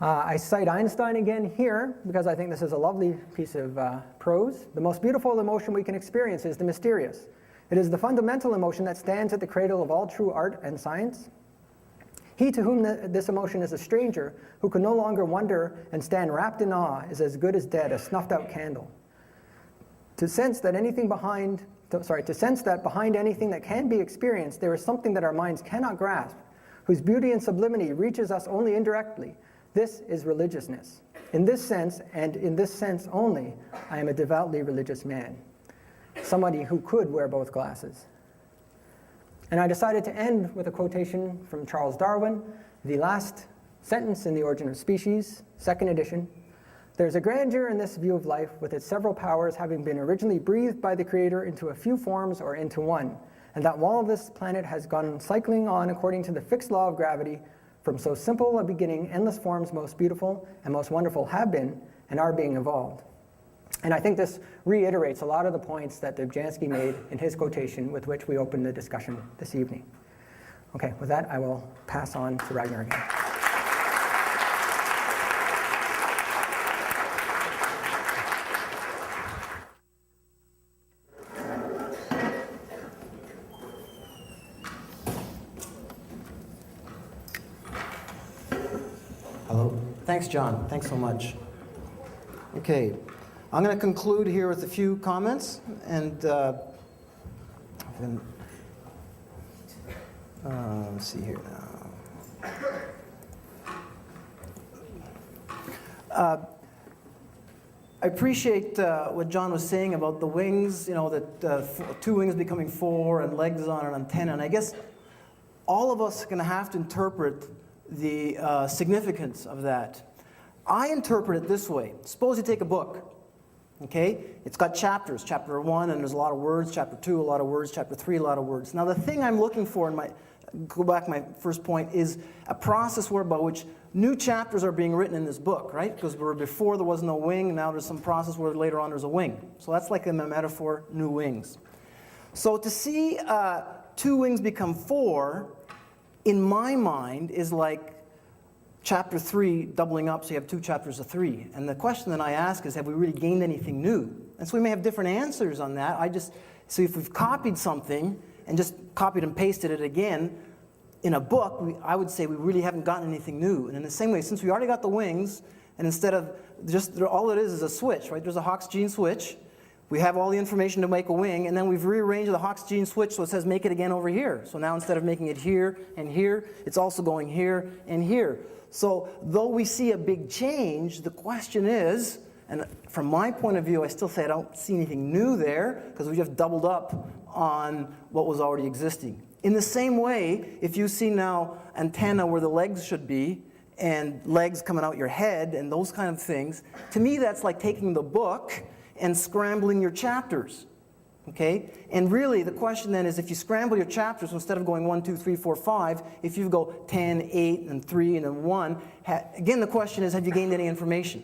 I cite Einstein again here because I think this is a lovely piece of prose. "The most beautiful emotion we can experience is the mysterious. It is the fundamental emotion that stands at the cradle of all true art and science. He to whom this emotion is a stranger, who can no longer wonder and stand wrapped in awe, is as good as dead, a snuffed-out candle. To sense that behind anything that can be experienced, there is something that our minds cannot grasp, whose beauty and sublimity reaches us only indirectly. This is religiousness. In this sense, and in this sense only, I am a devoutly religious man." Somebody who could wear both glasses. And I decided to end with a quotation from Charles Darwin, the last sentence in The Origin of Species, 2nd edition. "There's a grandeur in this view of life, with its several powers having been originally breathed by the Creator into a few forms or into one, and that while this planet has gone cycling on according to the fixed law of gravity, from so simple a beginning, endless forms most beautiful and most wonderful have been and are being evolved." And I think this reiterates a lot of the points that Dobzhansky made in his quotation with which we opened the discussion this evening. Okay, with that, I will pass on to Ragnar again. Hello. Thanks, John. Thanks so much. Okay, I'm going to conclude here with a few comments, and let's see here now. I appreciate what John was saying about the wings, you know, that 2 wings becoming 4 and legs on an antenna. And I guess all of us are going to have to interpret the significance of that. I interpret it this way. Suppose you take a book, okay? It's got chapters. Chapter 1, and there's a lot of words. Chapter 2, a lot of words. Chapter 3, a lot of words. Now, the thing I'm looking for in go back to my first point, is a process whereby which new chapters are being written in this book, right? Because before there was no wing, now there's some process where later on there's a wing. So that's like in the metaphor, new wings. So to see 2 wings become 4, in my mind, is like chapter 3 doubling up, so you have 2 chapters of 3. And the question that I ask is, have we really gained anything new? And so we may have different answers on that. So if we've copied something and just copied and pasted it again in a book, I would say we really haven't gotten anything new. And in the same way, since we already got the wings, and instead of just, all it is a switch, right? There's a Hawk's gene switch. We have all the information to make a wing, and then we've rearranged the Hawk's gene switch so it says make it again over here. So now instead of making it here and here, it's also going here and here. So though we see a big change, the question is, and from my point of view, I still say I don't see anything new there, because we just doubled up on what was already existing. In the same way, if you see now antenna where the legs should be, and legs coming out your head, and those kind of things, to me that's like taking the book and scrambling your chapters. Okay? And really, the question then is, if you scramble your chapters, instead of going 1, 2, 3, 4, 5, if you go 10, 8, and 3, and then 1, again, the question is, have you gained any information?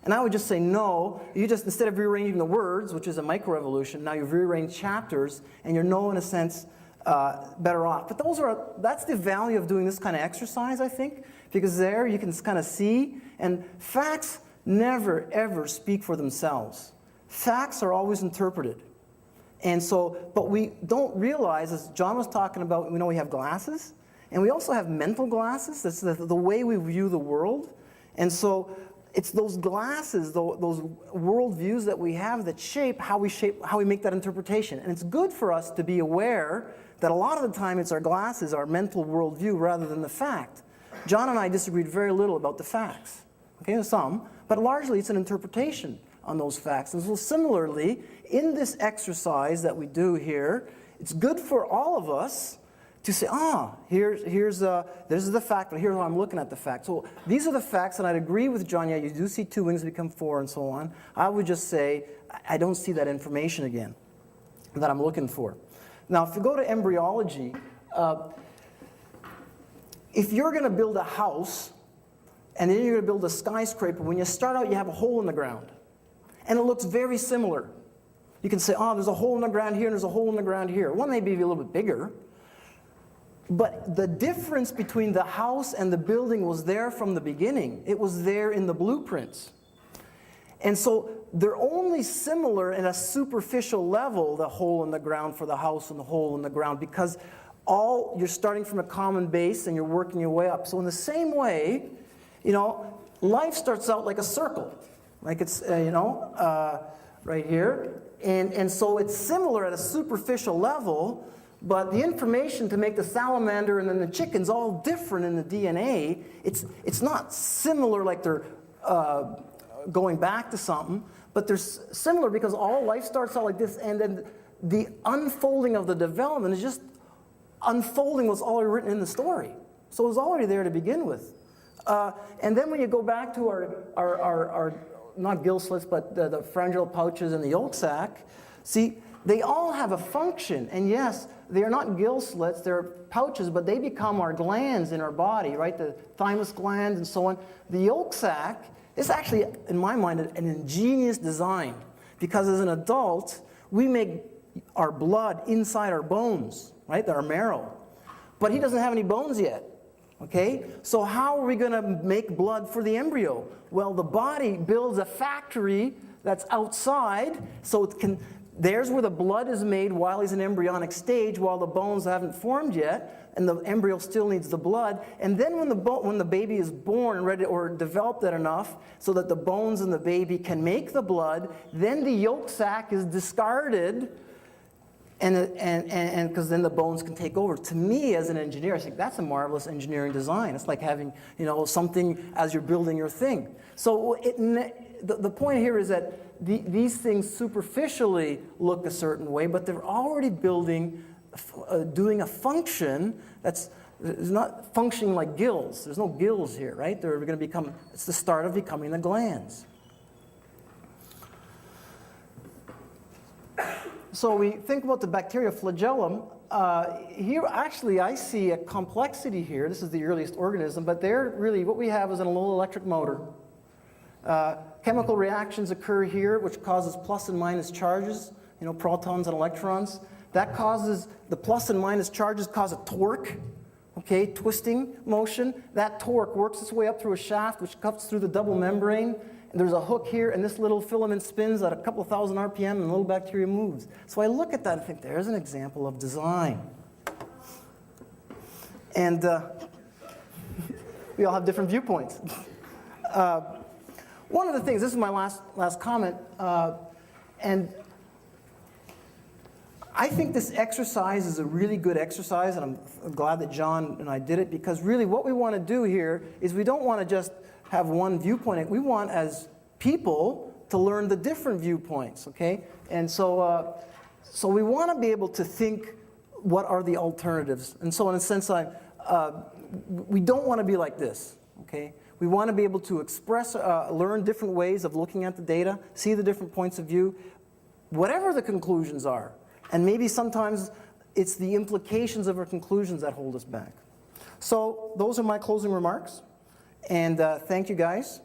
And I would just say no. You just, instead of rearranging the words, which is a microevolution, now you've rearranged chapters, and you're in a sense, better off. But that's the value of doing this kind of exercise, I think, because there you can kind of see, and facts never, ever speak for themselves. Facts are always interpreted. And so, but we don't realize, as John was talking about, we have glasses, and we also have mental glasses. That's the way we view the world. And so it's those glasses, those worldviews that we have that shape how we make that interpretation. And it's good for us to be aware that a lot of the time it's our glasses, our mental worldview, rather than the fact. John and I disagreed very little about the facts. Okay, some, but largely it's an interpretation on those facts. And so similarly, in this exercise that we do here, it's good for all of us to say, this is the fact, but here's how I'm looking at the fact. So these are the facts, and I'd agree with John, yeah, you do see 2 wings become 4 and so on. I would just say, I don't see that information again that I'm looking for. Now, if you go to embryology, if you're going to build a house, and then you're going to build a skyscraper, when you start out, you have a hole in the ground. And it looks very similar. You can say, there's a hole in the ground here, and there's a hole in the ground here. One may be a little bit bigger. But the difference between the house and the building was there from the beginning. It was there in the blueprints. And so they're only similar in a superficial level, the hole in the ground for the house and the hole in the ground, because you're starting from a common base and you're working your way up. So in the same way, life starts out like a circle. Like it's, right here. And so it's similar at a superficial level, but the information to make the salamander and then the chicken's all different in the DNA. It's not similar like they're going back to something, but they're similar because all life starts out like this, and then the unfolding of the development is just unfolding what's already written in the story. So it was already there to begin with. And then when you go back to our not gill slits, but the pharyngeal pouches and the yolk sac, see, they all have a function. And yes, they are not gill slits, they're pouches, but they become our glands in our body, right? The thymus glands and so on. The yolk sac is actually, in my mind, an ingenious design, because as an adult, we make our blood inside our bones, right? Our marrow. But he doesn't have any bones yet. Okay? So how are we going to make blood for the embryo? Well, the body builds a factory that's outside, so it can There's where the blood is made while he's in embryonic stage, while the bones haven't formed yet, and the embryo still needs the blood. And then when the baby is born and ready or developed that enough so that the bones in the baby can make the blood, then the yolk sac is discarded, and because then the bones can take over. To me, as an engineer, I think that's a marvelous engineering design. It's like having, you know, something as you're building your thing. So the point here is that these things superficially look a certain way, but they're already doing a function that's not functioning like gills. There's no gills here, right? They're going to become, it's the start of becoming the glands. So we think about the bacteria flagellum. Here, actually, I see a complexity here. This is the earliest organism, but there really, what we have is a low electric motor. Chemical reactions occur here, which causes plus and minus charges, you know, protons and electrons. That causes, the plus and minus charges cause a torque, okay, twisting motion. That torque works its way up through a shaft, which cuts through the double membrane. And there's a hook here, and this little filament spins at a couple of thousand RPM, and the little bacteria moves. So I look at that and think, there's an example of design. And we all have different viewpoints. One of the things, this is my last comment, and I think this exercise is a really good exercise, and I'm glad that John and I did it, because really what we want to do here is we don't want to just have one viewpoint. We want, as people, to learn the different viewpoints, okay? And so we want to be able to think, what are the alternatives? And so in a sense, we don't want to be like this, okay? We want to be able to express, learn different ways of looking at the data, see the different points of view, whatever the conclusions are. And maybe sometimes it's the implications of our conclusions that hold us back. So those are my closing remarks. And thank you, guys.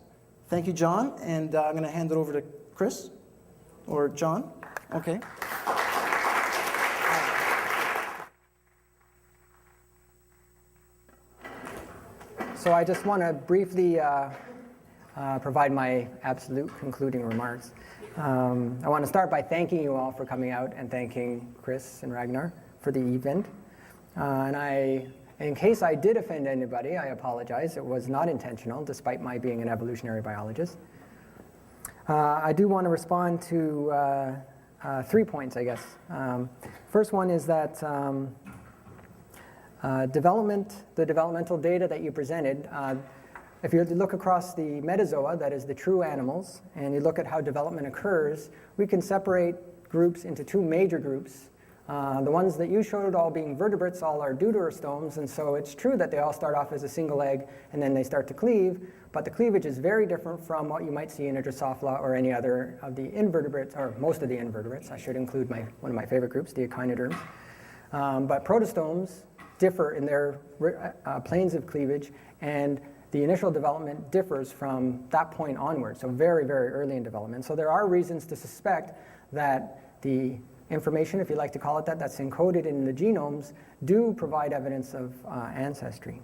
Thank you, John. And I'm going to hand it over to Chris or John. Okay. So I just want to briefly provide my absolute concluding remarks. I want to start by thanking you all for coming out and thanking Chris and Ragnar for the event. In case I did offend anybody, I apologize. It was not intentional, despite my being an evolutionary biologist. I do want to respond to 3 points, I guess. First one is that the developmental data that you presented, if you look across the metazoa, that is the true animals, and you look at how development occurs, we can separate groups into 2 major groups. The ones that you showed all being vertebrates all are deuterostomes, and so it's true that they all start off as a single egg and then they start to cleave, but the cleavage is very different from what you might see in a Drosophila or any other of the invertebrates, or most of the invertebrates. I should include one of my favorite groups, the echinoderms. But protostomes differ in their planes of cleavage, and the initial development differs from that point onward, so very, very early in development. So there are reasons to suspect that the information, if you like to call it that, that's encoded in the genomes do provide evidence of ancestry.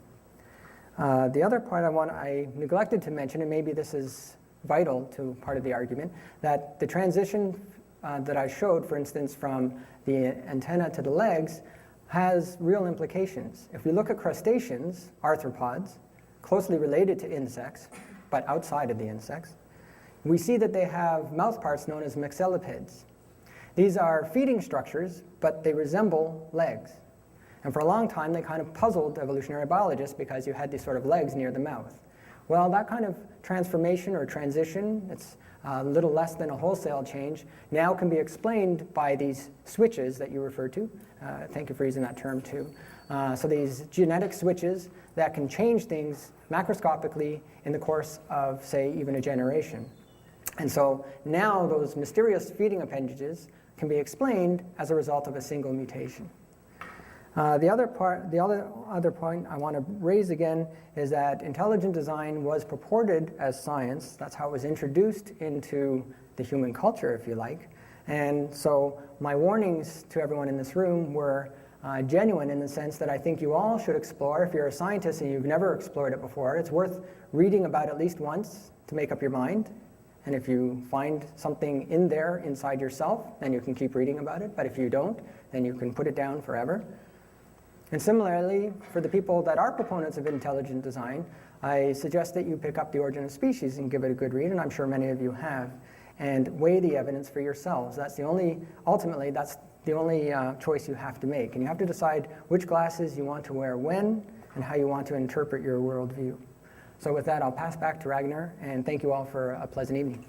The other point I neglected to mention, and maybe this is vital to part of the argument, that the transition that I showed, for instance, from the antenna to the legs, has real implications. If we look at crustaceans, arthropods, closely related to insects, but outside of the insects, we see that they have mouth parts known as maxillipids. These are feeding structures, but they resemble legs. And for a long time, they kind of puzzled evolutionary biologists because you had these sort of legs near the mouth. Well, that kind of transformation or transition, it's a little less than a wholesale change, now can be explained by these switches that you referred to. Thank you for using that term too. So these genetic switches that can change things macroscopically in the course of, say, even a generation. And so now those mysterious feeding appendages can be explained as a result of a single mutation. The other point I want to raise again is that intelligent design was purported as science. That's how it was introduced into the human culture, if you like. And so my warnings to everyone in this room were genuine in the sense that I think you all should explore. If you're a scientist and you've never explored it before, it's worth reading about at least once to make up your mind. And if you find something in there inside yourself, then you can keep reading about it. But if you don't, then you can put it down forever. And similarly, for the people that are proponents of intelligent design, I suggest that you pick up The Origin of Species and give it a good read, and I'm sure many of you have, and weigh the evidence for yourselves. Ultimately, that's the only choice you have to make. And you have to decide which glasses you want to wear when, and how you want to interpret your worldview. So with that, I'll pass back to Ragnar, and thank you all for a pleasant evening.